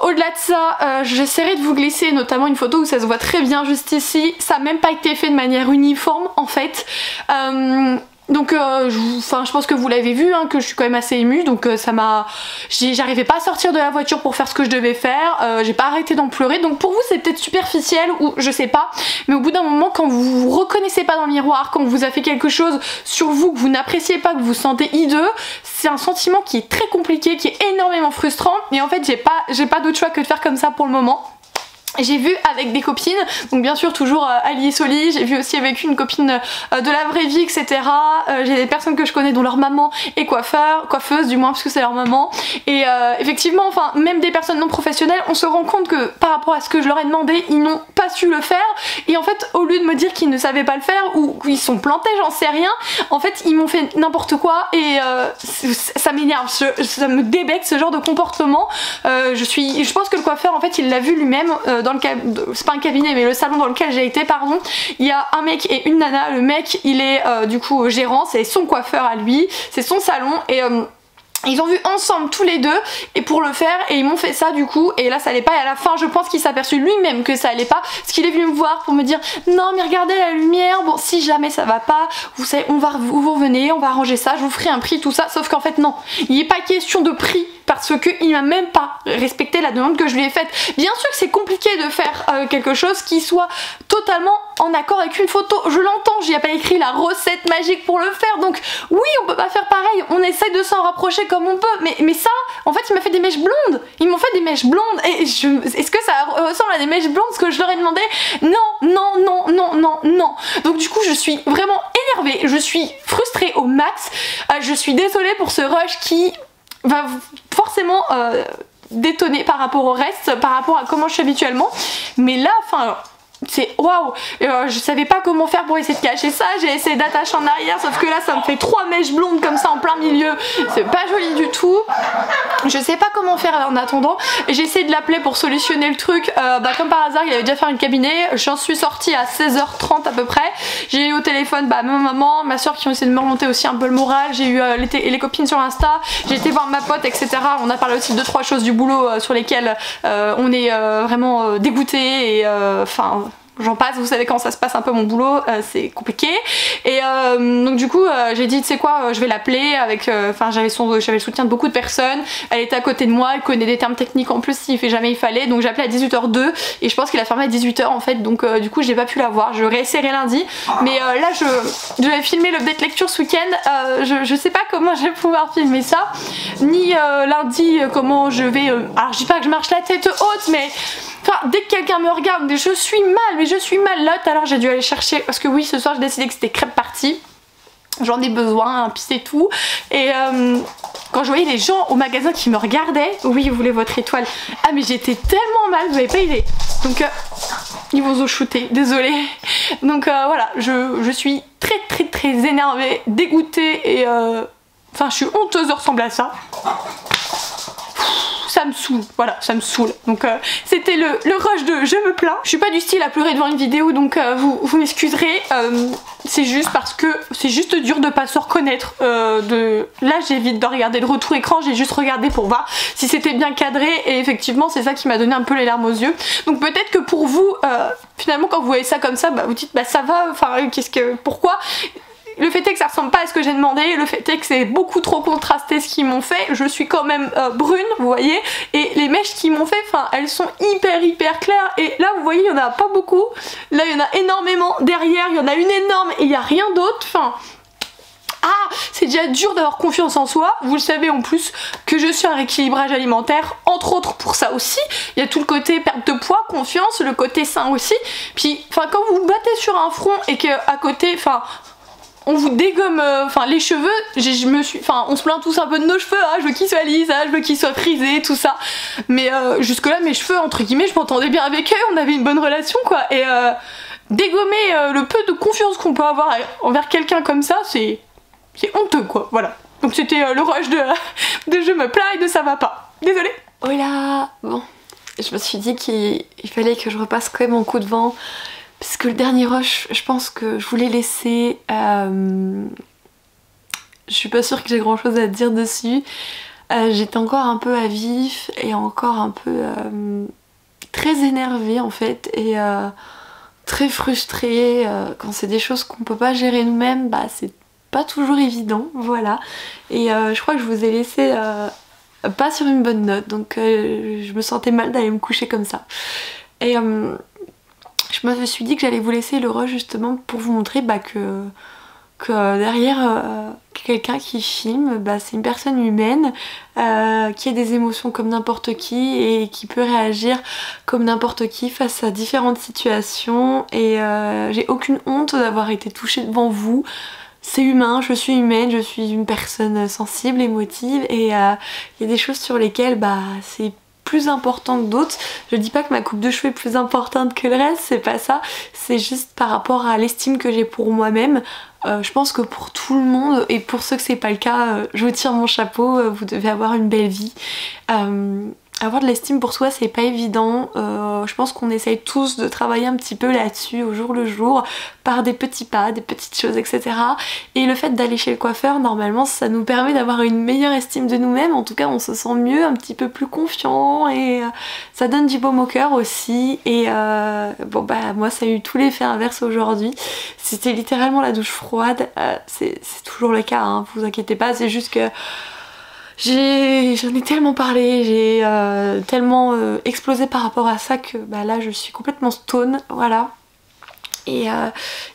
Au-delà de ça, j'essaierai de vous glisser notamment une photo où ça se voit très bien juste ici. Ça n'a même pas été fait de manière uniforme en fait. Donc je pense que vous l'avez vu hein, que je suis quand même assez émue donc j'arrivais pas à sortir de la voiture pour faire ce que je devais faire, j'ai pas arrêté d'en pleurer donc pour vous c'est peut-être superficiel ou je sais pas mais au bout d'un moment quand vous vous reconnaissez pas dans le miroir, quand on vous a fait quelque chose sur vous que vous n'appréciez pas, que vous vous sentez hideux, c'est un sentiment qui est très compliqué, qui est énormément frustrant et en fait j'ai pas d'autre choix que de faire comme ça pour le moment. J'ai vu avec des copines, donc bien sûr toujours Ali et Soli, j'ai vu aussi avec une copine de la vraie vie etc. J'ai des personnes que je connais dont leur maman est coiffeuse du moins parce que c'est leur maman et effectivement enfin même des personnes non professionnelles on se rend compte que par rapport à ce que je leur ai demandé ils n'ont pas su le faire et en fait au lieu de me dire qu'ils ne savaient pas le faire ou qu'ils sont plantés j'en sais rien, en fait ils m'ont fait n'importe quoi et ça m'énerve, ça me débecte ce genre de comportement. Je pense que le coiffeur en fait il l'a vu lui-même c'est pas un cabinet mais le salon dans lequel j'ai été pardon, il y a un mec et une nana, le mec il est du coup gérant, c'est son coiffeur à lui, c'est son salon et ils ont vu ensemble tous les deux et pour le faire et ils m'ont fait ça du coup et là ça allait pas et à la fin je pense qu'il s'est aperçu lui-même que ça allait pas parce qu'il est venu me voir pour me dire non mais regardez la lumière, bon si jamais ça va pas vous savez vous revenez, on va arranger ça, je vous ferai un prix tout ça, sauf qu'en fait non, il n'est pas question de prix parce qu'il n'a même pas respecté la demande que je lui ai faite. Bien sûr que c'est compliqué de faire quelque chose qui soit totalement en accord avec une photo, je l'entends, j'y ai pas écrit la recette magique pour le faire donc oui on peut pas faire pareil, on essaye de s'en rapprocher comme on peut mais ça en fait il m'a fait des mèches blondes, ils m'ont fait des mèches blondes et est-ce que ça ressemble à des mèches blondes ce que je leur ai demandé? Non. Donc du coup je suis vraiment énervée, je suis frustrée au max, je suis désolée pour ce rush qui va forcément détonner par rapport au reste, par rapport à comment je suis habituellement mais là enfin c'est waouh, je savais pas comment faire pour essayer de cacher ça, j'ai essayé d'attacher en arrière sauf que là ça me fait 3 mèches blondes comme ça en plein milieu, c'est pas joli du tout, je sais pas comment faire en attendant, j'ai essayé de l'appeler pour solutionner le truc, comme par hasard il avait déjà fait un cabinet, j'en suis sortie à 16h30 à peu près, j'ai eu au téléphone ma maman, ma soeur qui ont essayé de me remonter aussi un peu le moral, j'ai eu les copines sur Insta, j'ai été voir ma pote etc, on a parlé aussi de 2-3 choses du boulot sur lesquelles on est vraiment dégoûté et enfin j'en passe, vous savez comment ça se passe un peu mon boulot, c'est compliqué et donc du coup j'ai dit tu sais quoi, je vais l'appeler avec enfin j'avais le soutien de beaucoup de personnes, elle était à côté de moi, elle connaît des termes techniques en plus s'il fait jamais il fallait, donc j'ai appelé à 18h02 et je pense qu'il a fermé à 18h en fait donc du coup j'ai pas pu la voir, je réessayerai lundi mais là je vais filmer l'update lecture ce week-end, je sais pas comment je vais pouvoir filmer ça ni lundi comment je vais alors je dis pas que je marche la tête haute mais enfin, dès que quelqu'un me regarde, je suis mal, mais je suis mal. Là, tout à l'heure, j'ai dû aller chercher, parce que oui, ce soir, j'ai décidé que c'était crêpe party. J'en ai besoin, puis c'est tout. Et quand je voyais les gens au magasin qui me regardaient, oui, vous voulez votre étoile. Ah, mais j'étais tellement mal, vous n'avez pas idée. Donc, ils vous ont shooté, désolée. Donc, voilà, je suis très énervée, dégoûtée et... Enfin, je suis honteuse de ressembler à ça. ça me saoule, voilà, ça me saoule. Donc c'était le rush de je me plains. Je suis pas du style à pleurer devant une vidéo, donc vous m'excuserez. C'est juste parce que c'est juste dur de pas se reconnaître. Là j'évite de regarder le retour écran, j'ai juste regardé pour voir si c'était bien cadré et effectivement c'est ça qui m'a donné un peu les larmes aux yeux. Donc peut-être que pour vous, finalement quand vous voyez ça comme ça, bah, vous dites bah ça va, enfin pourquoi? Le fait est que ça ressemble pas à ce que j'ai demandé, le fait est que c'est beaucoup trop contrasté ce qu'ils m'ont fait, je suis quand même brune, vous voyez, et les mèches qu'ils m'ont fait, enfin elles sont hyper claires, et là vous voyez il y en a pas beaucoup, là il y en a énormément, derrière il y en a une énorme et il y a rien d'autre, enfin... Ah, c'est déjà dur d'avoir confiance en soi, vous le savez en plus que je suis un rééquilibrage alimentaire, entre autres pour ça aussi, il y a tout le côté perte de poids, confiance, le côté sain aussi, puis enfin quand vous vous battez sur un front et que à côté, enfin... on vous dégomme les cheveux, on se plaint tous un peu de nos cheveux, hein, je veux qu'ils soient lisses, hein, je veux qu'ils soient frisés, tout ça. Mais jusque là mes cheveux entre guillemets je m'entendais bien avec eux, on avait une bonne relation quoi. Et dégommer le peu de confiance qu'on peut avoir envers quelqu'un comme ça, c'est honteux quoi, voilà. Donc c'était le rush de je me plains et de ça va pas. Désolée. Oh là, bon, je me suis dit qu'il fallait que je repasse quand même en coup de vent. Parce que le dernier rush, je pense que je voulais laisser. Je suis pas sûre que j'ai grand chose à dire dessus. J'étais encore un peu à vif et encore un peu très énervée en fait. Et très frustrée. Quand c'est des choses qu'on peut pas gérer nous-mêmes, bah c'est pas toujours évident. Voilà. Et je crois que je vous ai laissé pas sur une bonne note. Donc je me sentais mal d'aller me coucher comme ça. Et. Je me suis dit que j'allais vous laisser le rush justement pour vous montrer bah, que derrière quelqu'un qui filme, bah, c'est une personne humaine qui a des émotions comme n'importe qui et qui peut réagir comme n'importe qui face à différentes situations et j'ai aucune honte d'avoir été touchée devant vous. C'est humain, je suis humaine, je suis une personne sensible, émotive et il y a des choses sur lesquelles bah, c'est plus important que d'autres. Je dis pas que ma coupe de cheveux est plus importante que le reste, c'est pas ça, c'est juste par rapport à l'estime que j'ai pour moi-même. Je pense que pour tout le monde, et pour ceux que c'est pas le cas, je vous tire mon chapeau, vous devez avoir une belle vie. Avoir de l'estime pour soi c'est pas évident, je pense qu'on essaye tous de travailler un petit peu là-dessus au jour le jour par des petits pas, des petites choses etc. Et le fait d'aller chez le coiffeur normalement ça nous permet d'avoir une meilleure estime de nous-mêmes, en tout cas on se sent mieux, un petit peu plus confiant et ça donne du baume au cœur aussi et bon bah moi ça a eu tout l'effet inverse aujourd'hui, c'était littéralement la douche froide, c'est toujours le cas hein, vous inquiétez pas, c'est juste que j'en ai tellement parlé, j'ai tellement explosé par rapport à ça que bah, là je suis complètement stone, voilà. Et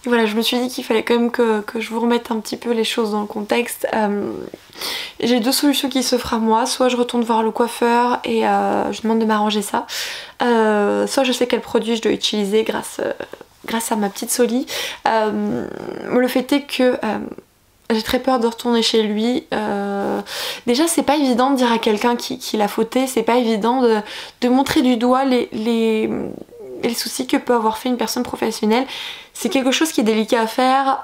voilà, je me suis dit qu'il fallait quand même que je vous remette un petit peu les choses dans le contexte. J'ai deux solutions qui s'offrent à moi, soit je retourne voir le coiffeur et je demande de m'arranger ça, soit je sais quel produit je dois utiliser grâce à ma petite Soli. Le fait est que j'ai très peur de retourner chez lui. Déjà c'est pas évident de dire à quelqu'un qui l'a fauté, c'est pas évident de montrer du doigt les soucis que peut avoir fait une personne professionnelle. C'est quelque chose qui est délicat à faire,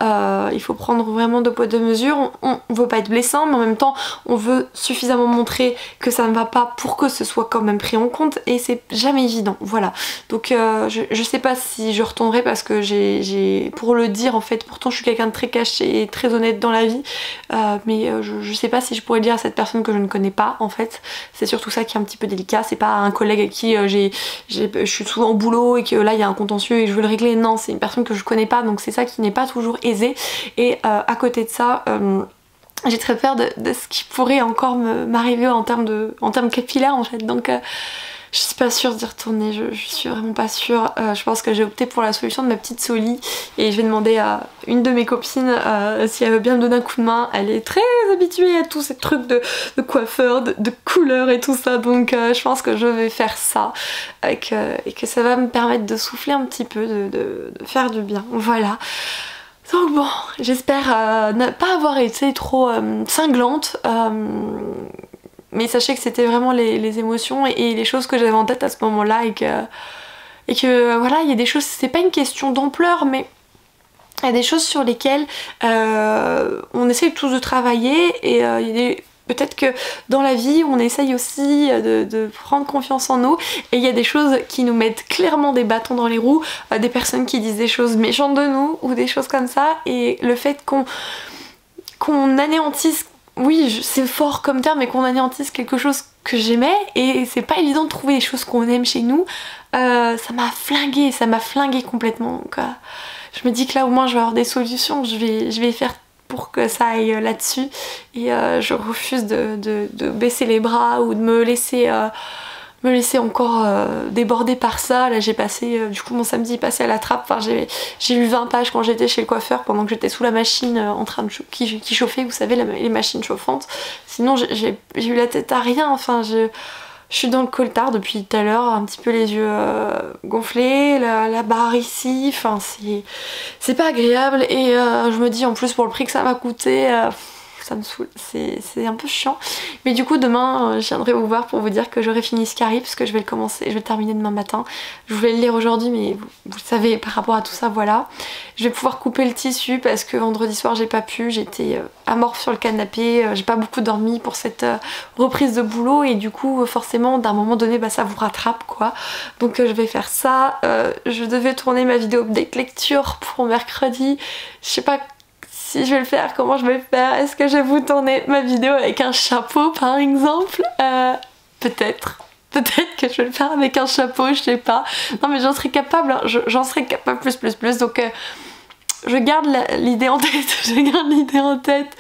il faut prendre vraiment deux poids deux mesures, on veut pas être blessant mais en même temps on veut suffisamment montrer que ça ne va pas pour que ce soit quand même pris en compte et c'est jamais évident, voilà. Donc je sais pas si je retournerai parce que j'ai pour le dire en fait, pourtant je suis quelqu'un de très caché et très honnête dans la vie, mais je sais pas si je pourrais le dire à cette personne que je ne connais pas en fait, c'est surtout ça qui est un petit peu délicat, c'est pas un collègue avec qui je suis souvent au boulot et que là il y a un contentieux et je veux le régler, non c'est une personne que je connais pas donc c'est ça qui n'est pas toujours aisé et à côté de ça j'ai très peur de ce qui pourrait encore m'arriver en termes capillaires en fait donc je suis pas sûre d'y retourner, je suis vraiment pas sûre. Je pense que j'ai opté pour la solution de ma petite Soli et je vais demander à une de mes copines si elle veut bien me donner un coup de main. Elle est très habituée à tous ces trucs de coiffeur, de couleurs et tout ça, donc je pense que je vais faire ça et que ça va me permettre de souffler un petit peu, de faire du bien, voilà. Donc bon, j'espère ne pas avoir été trop cinglante. Mais sachez que c'était vraiment les émotions et les choses que j'avais en tête à ce moment-là et que voilà, il y a des choses, c'est pas une question d'ampleur, mais il y a des choses sur lesquelles on essaye tous de travailler et il y a peut-être que dans la vie on essaye aussi de prendre confiance en nous et il y a des choses qui nous mettent clairement des bâtons dans les roues, des personnes qui disent des choses méchantes de nous ou des choses comme ça, et le fait qu'on anéantisse, oui c'est fort comme terme, mais qu'on anéantisse quelque chose que j'aimais, et c'est pas évident de trouver des choses qu'on aime chez nous, ça m'a flingué complètement. Donc je me dis que là au moins je vais avoir des solutions, je vais faire pour que ça aille là-dessus, et je refuse de baisser les bras ou de me laisser encore déborder par ça. Là j'ai passé, du coup mon samedi est passé à la trappe, enfin, j'ai lu 20 pages quand j'étais chez le coiffeur pendant que j'étais sous la machine en train de qui chauffait, vous savez, les machines chauffantes. Sinon j'ai eu la tête à rien, enfin je suis dans le coltard depuis tout à l'heure, un petit peu les yeux gonflés, la barre ici, enfin c'est pas agréable, et je me dis en plus pour le prix que ça m'a coûté, ça me saoule, c'est un peu chiant. Mais du coup demain je viendrai vous voir pour vous dire que j'aurai fini Scary, parce que je vais le commencer, je vais le terminer demain matin. Je voulais le lire aujourd'hui mais vous savez, par rapport à tout ça, voilà. Je vais pouvoir couper le tissu parce que vendredi soir j'ai pas pu, j'étais amorphe sur le canapé, j'ai pas beaucoup dormi pour cette reprise de boulot, et du coup forcément d'un moment donné ça vous rattrape quoi. Donc je vais faire ça. Je devais tourner ma vidéo update lecture pour mercredi, je sais pas si je vais le faire, comment je vais le faire, est-ce que je vais vous tourner ma vidéo avec un chapeau par exemple, peut-être que je vais le faire avec un chapeau, je sais pas, non mais j'en serais capable, hein. J'en serais capable plus, donc je garde l'idée en tête,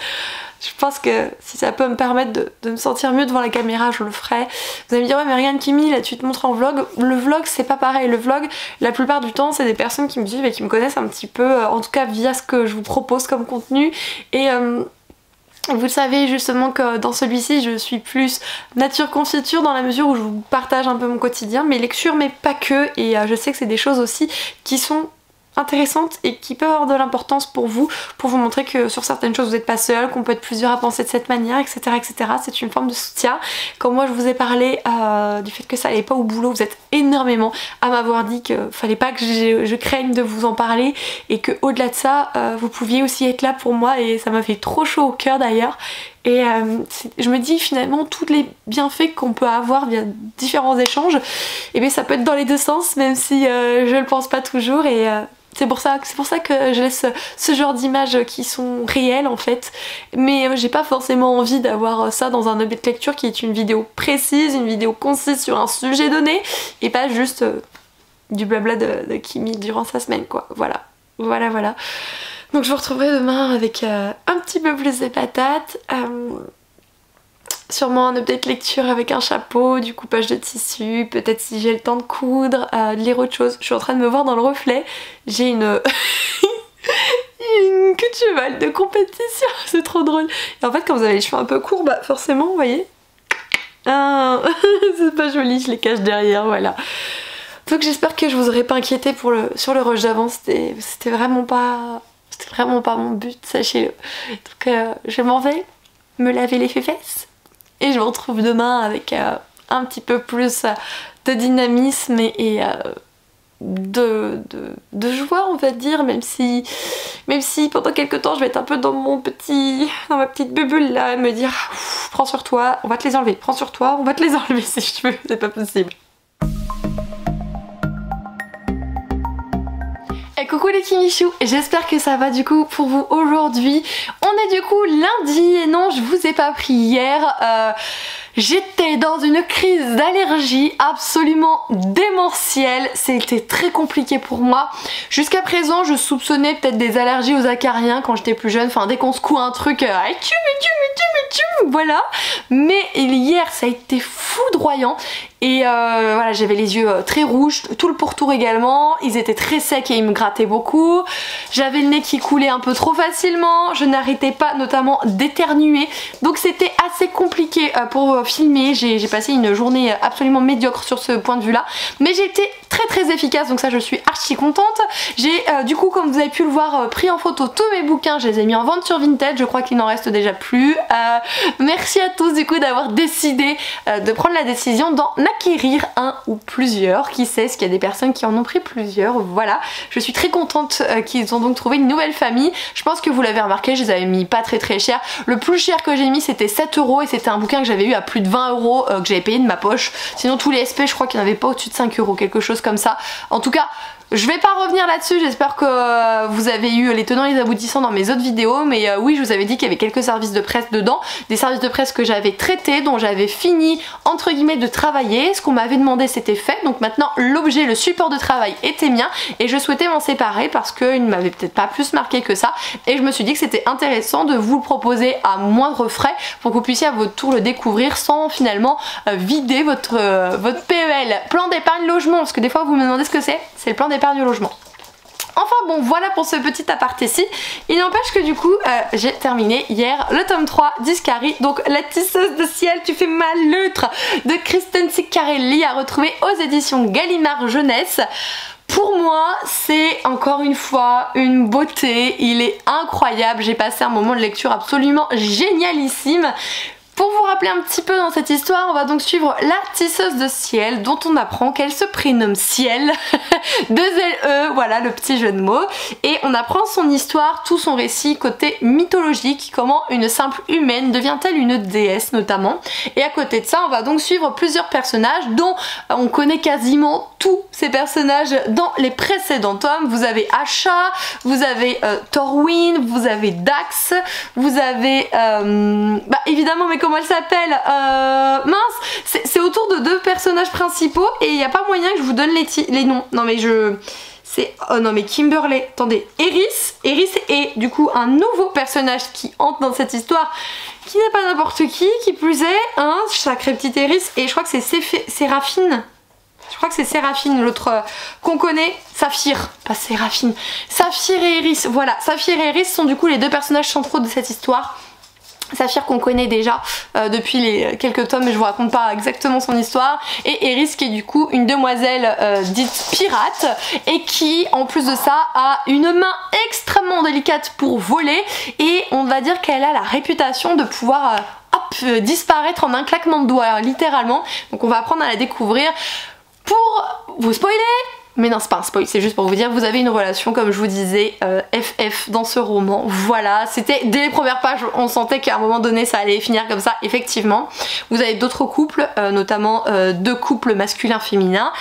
je pense que si ça peut me permettre de me sentir mieux devant la caméra, je le ferai. Vous allez me dire ouais mais Regarne Kimi, là tu te montres en vlog. Le vlog c'est pas pareil, le vlog la plupart du temps c'est des personnes qui me suivent et qui me connaissent un petit peu, en tout cas via ce que je vous propose comme contenu, et vous le savez justement que dans celui-ci je suis plus nature confiture dans la mesure où je vous partage un peu mon quotidien, mes lectures mais pas que, et je sais que c'est des choses aussi qui sont intéressantes et qui peuvent avoir de l'importance pour vous montrer que sur certaines choses vous n'êtes pas seul, qu'on peut être plusieurs à penser de cette manière, etc. C'est une forme de soutien. Quand moi je vous ai parlé du fait que ça allait pas au boulot, vous êtes énormément à m'avoir dit qu'il fallait pas que je craigne de vous en parler, et que au-delà de ça vous pouviez aussi être là pour moi, et ça m'a fait trop chaud au cœur d'ailleurs. Et je me dis finalement tous les bienfaits qu'on peut avoir via différents échanges, et bien ça peut être dans les deux sens, même si je le pense pas toujours, et c'est pour ça que je laisse ce genre d'images qui sont réelles en fait, mais j'ai pas forcément envie d'avoir ça dans un objet de lecture qui est une vidéo précise, une vidéo concise sur un sujet donné, et pas juste du blabla de Kimi durant sa semaine quoi, voilà. Donc je vous retrouverai demain avec un petit peu plus de patates, sûrement un update lecture avec un chapeau, du coupage de tissu, peut-être si j'ai le temps de coudre, de lire autre chose. Je suis en train de me voir dans le reflet, j'ai une une queue de cheval de compétition, c'est trop drôle. Et en fait quand vous avez les cheveux un peu courts, forcément vous voyez, c'est pas joli, je les cache derrière, voilà. Donc j'espère que je vous aurais pas inquiété sur le rush d'avant, c'était vraiment pas mon but, sachez-le. Donc je m'en vais me laver les fesses et je vous retrouve demain avec un petit peu plus de dynamisme et de joie on va dire, même si pendant quelques temps je vais être un peu dans ma petite bulle là, et me dire prends sur toi, on va te les enlever, prends sur toi, on va te les enlever ces cheveux, c'est pas possible. Et coucou les Kimichou, j'espère que ça va du coup pour vous aujourd'hui. On est du coup lundi, et non je vous ai pas pris hier, j'étais dans une crise d'allergie absolument démentielle, c'était très compliqué pour moi. Jusqu'à présent je soupçonnais peut-être des allergies aux acariens quand j'étais plus jeune, enfin dès qu'on secoue un truc, voilà. Mais hier ça a été foudroyant. Et voilà, j'avais les yeux très rouges, tout le pourtour également, ils étaient très secs et ils me grattaient beaucoup. J'avais le nez qui coulait un peu trop facilement, je n'arrêtais pas notamment d'éternuer. Donc c'était assez compliqué pour filmer, j'ai passé une journée absolument médiocre sur ce point de vue là. Mais j'ai été très efficace, donc ça je suis archi contente. J'ai du coup, comme vous avez pu le voir, pris en photo tous mes bouquins, je les ai mis en vente sur Vinted, je crois qu'il n'en reste déjà plus. Merci à tous du coup d'avoir décidé de prendre la décision d'en acquérir un ou plusieurs, qui sait, ce qu'il y a des personnes qui en ont pris plusieurs, voilà. Je suis très contente qu'ils ont donc trouvé une nouvelle famille. Je pense que vous l'avez remarqué, je les avais mis pas très cher. Le plus cher que j'ai mis c'était 7 € et c'était un bouquin que j'avais eu à plus de 20 € que j'avais payé de ma poche. Sinon tous les SP je crois qu'il n'y en avait pas au-dessus de 5 €, quelque chose comme ça. En tout cas, je vais pas revenir là-dessus, j'espère que vous avez eu les tenants et les aboutissants dans mes autres vidéos, mais oui, je vous avais dit qu'il y avait quelques services de presse dedans, des services de presse que j'avais traités, dont j'avais fini entre guillemets de travailler. Ce qu'on m'avait demandé c'était fait, donc maintenant l'objet, le support de travail était mien et je souhaitais m'en séparer parce qu'il ne m'avait peut-être pas plus marqué que ça, et je me suis dit que c'était intéressant de vous le proposer à moindre frais pour que vous puissiez à votre tour le découvrir sans finalement vider votre PEL, plan d'épargne logement, parce que des fois vous me demandez ce que c'est le plan d'épargne logement. Enfin bon, voilà pour ce petit aparté-ci. Il n'empêche que du coup, j'ai terminé hier le tome 3 d'Iscari, donc La tisseuse de ciel, tu fais mal l'eutre, de Kristen Ciccarelli, à retrouver aux éditions Gallimard Jeunesse. Pour moi, c'est encore une fois une beauté, il est incroyable, j'ai passé un moment de lecture absolument génialissime. Pour vous rappeler un petit peu dans cette histoire, on va donc suivre la tisseuse de ciel, dont on apprend qu'elle se prénomme Ciel, 2 L-E, voilà le petit jeu de mots, et on apprend son histoire, tout son récit côté mythologique, comment une simple humaine devient-elle une déesse notamment. Et à côté de ça, on va donc suivre plusieurs personnages dont on connaît quasiment tous ces personnages dans les précédents tomes. Vous avez Asha, vous avez Thorwyn, vous avez Dax, vous avez évidemment, mais comment elle s'appelle, mince, c'est autour de 2 personnages principaux et il n'y a pas moyen que je vous donne les noms. Non mais oh non mais Kimberley, attendez, Eris est du coup un nouveau personnage qui entre dans cette histoire, qui n'est pas n'importe qui plus est, hein, sacré petite Eris, et je crois que c'est Séraphine. Je crois que c'est Séraphine, l'autre qu'on connaît, Saphir, pas Séraphine, Saphir et Eris, voilà, Saphir et Eris sont du coup les 2 personnages centraux de cette histoire. Saphir qu'on connaît déjà depuis les quelques tomes, mais je vous raconte pas exactement son histoire, et Eris qui est du coup une demoiselle dite pirate et qui en plus de ça a une main extrêmement délicate pour voler, et on va dire qu'elle a la réputation de pouvoir disparaître en un claquement de doigts littéralement, donc on va apprendre à la découvrir. Pour vous spoiler, mais non, c'est pas un spoil, c'est juste pour vous dire, vous avez une relation, comme je vous disais, FF dans ce roman. Voilà, c'était dès les premières pages, on sentait qu'à un moment donné ça allait finir comme ça, effectivement. Vous avez d'autres couples, notamment 2 couples masculins-féminins.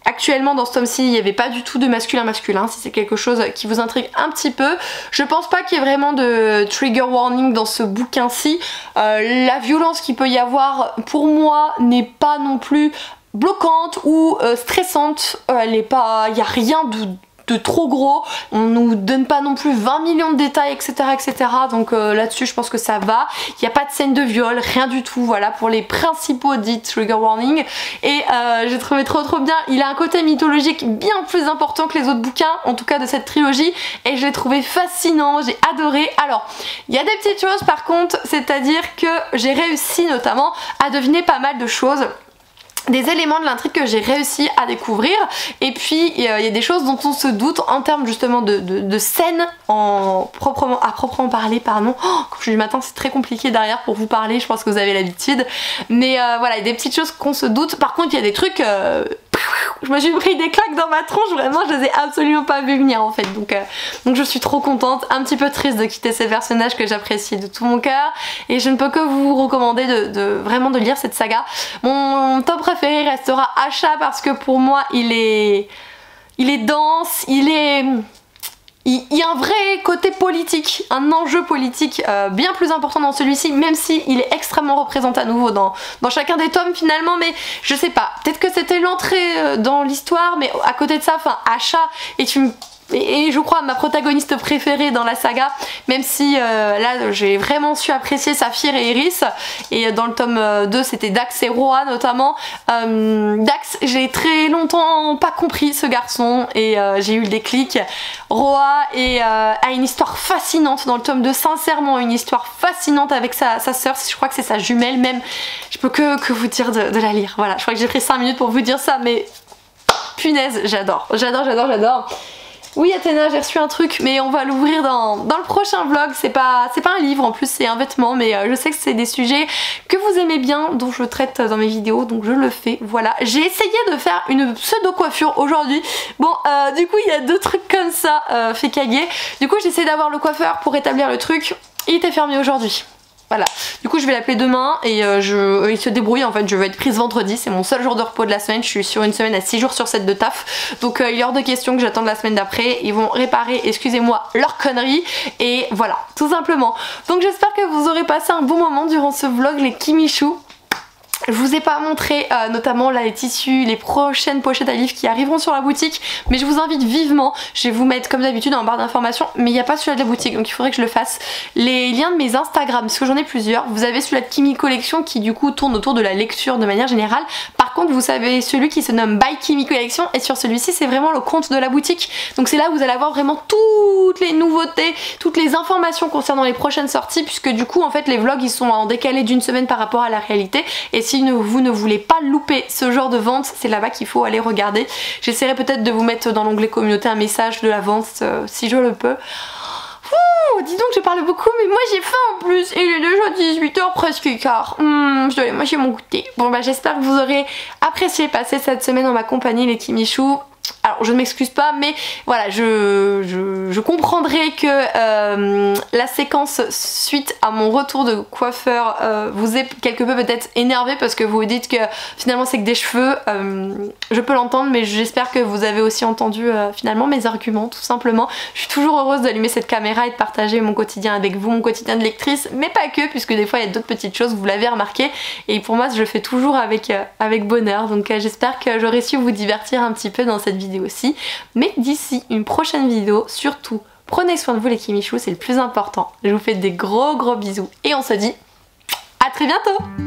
Actuellement dans ce tome-ci, il n'y avait pas du tout de masculin-masculin, si c'est quelque chose qui vous intrigue un petit peu. Je pense pas qu'il y ait vraiment de trigger warning dans ce bouquin-ci. La violence qu'il peut y avoir, pour moi, n'est pas non plus bloquante ou stressante, il n'y a rien de trop gros, on nous donne pas non plus 20 millions de détails, etc. Donc là-dessus je pense que ça va. Il n'y a pas de scène de viol, rien du tout, voilà pour les principaux dits trigger warning. Et j'ai trouvé trop bien, il a un côté mythologique bien plus important que les autres bouquins, en tout cas de cette trilogie, et je l'ai trouvé fascinant, j'ai adoré. Alors il y a des petites choses par contre, c'est-à-dire que j'ai réussi notamment à deviner pas mal de choses, des éléments de l'intrigue que j'ai réussi à découvrir, et puis il y a des choses dont on se doute en termes justement de scène à proprement parler, pardon. Comme je suis du matin, c'est très compliqué derrière pour vous parler, je pense que vous avez l'habitude, mais voilà, il y a des petites choses qu'on se doute. Par contre il y a des trucs, je me suis pris des claques dans ma tronche, vraiment je les ai absolument pas vu venir en fait, donc je suis trop contente, un petit peu triste de quitter ces personnages que j'apprécie de tout mon cœur, et je ne peux que vous recommander vraiment de lire cette saga. Mon top préféré restera Asha parce que pour moi il est dense, il y a un vrai côté politique, un enjeu politique bien plus important dans celui-ci, même si il est extrêmement représenté à nouveau dans chacun des tomes finalement, mais je sais pas, peut-être que c'était l'entrée dans l'histoire, mais à côté de ça, enfin Asha est une et je crois ma protagoniste préférée dans la saga, même si là j'ai vraiment su apprécier Saphir et Eris, et dans le tome 2 c'était Dax et Roa notamment. Dax, j'ai très longtemps pas compris ce garçon et j'ai eu le déclic. Roa a une histoire fascinante dans le tome 2, sincèrement une histoire fascinante avec sa sœur, je crois que c'est sa jumelle même, je peux que vous dire de la lire. Voilà, je crois que j'ai pris 5 minutes pour vous dire ça, mais punaise, j'adore. Oui Athéna, j'ai reçu un truc mais on va l'ouvrir dans le prochain vlog. C'est pas un livre en plus, c'est un vêtement, mais je sais que c'est des sujets que vous aimez bien, dont je traite dans mes vidéos, donc je le fais. Voilà, j'ai essayé de faire une pseudo coiffure aujourd'hui. Bon du coup il y a 2 trucs comme ça fait caguer. Du coup j'essaie d'avoir le coiffeur pour établir le truc. Il était fermé aujourd'hui. Voilà, du coup je vais l'appeler demain et il se débrouille en fait, je vais être prise vendredi, c'est mon seul jour de repos de la semaine, je suis sur une semaine à 6 jours sur 7 de taf, donc il est hors de question que j'attende la semaine d'après, ils vont réparer, excusez-moi, leurs conneries et voilà, tout simplement. Donc j'espère que vous aurez passé un bon moment durant ce vlog les Kimichou. Je vous ai pas montré notamment là les tissus, les prochaines pochettes à livres qui arriveront sur la boutique, mais je vous invite vivement, je vais vous mettre comme d'habitude en barre d'informations, mais il n'y a pas celui de la boutique donc il faudrait que je le fasse, les liens de mes Instagram, parce que j'en ai plusieurs. Vous avez celui de Kimi Collection qui du coup tourne autour de la lecture de manière générale. Par contre vous savez celui qui se nomme By Kimi Collection, et sur celui-ci c'est vraiment le compte de la boutique, donc c'est là où vous allez avoir vraiment toutes les nouveautés, toutes les informations concernant les prochaines sorties, puisque du coup en fait les vlogs ils sont en décalé d'une semaine par rapport à la réalité, et si vous ne voulez pas louper ce genre de vente, c'est là-bas qu'il faut aller regarder. J'essaierai peut-être de vous mettre dans l'onglet communauté un message de la vente si je le peux. Ouh, dis donc je parle beaucoup, mais moi j'ai faim en plus, il est déjà 18h presque quart. Je dois aller manger mon goûter. Bon bah j'espère que vous aurez apprécié passer cette semaine en ma compagnie les Kimichou. Alors je ne m'excuse pas, mais voilà, je comprendrai que la séquence suite à mon retour de coiffeur vous ait quelque peu peut-être énervé, parce que vous vous dites que finalement c'est que des cheveux. Je peux l'entendre, mais j'espère que vous avez aussi entendu finalement mes arguments, tout simplement. Je suis toujours heureuse d'allumer cette caméra et de partager mon quotidien avec vous, mon quotidien de lectrice, mais pas que, puisque des fois il y a d'autres petites choses, vous l'avez remarqué, et pour moi je le fais toujours avec bonheur. Donc j'espère que j'aurai su vous divertir un petit peu dans cette vidéo aussi. Mais d'ici une prochaine vidéo, surtout prenez soin de vous les Kimichou, c'est le plus important. Je vous fais des gros bisous et on se dit à très bientôt.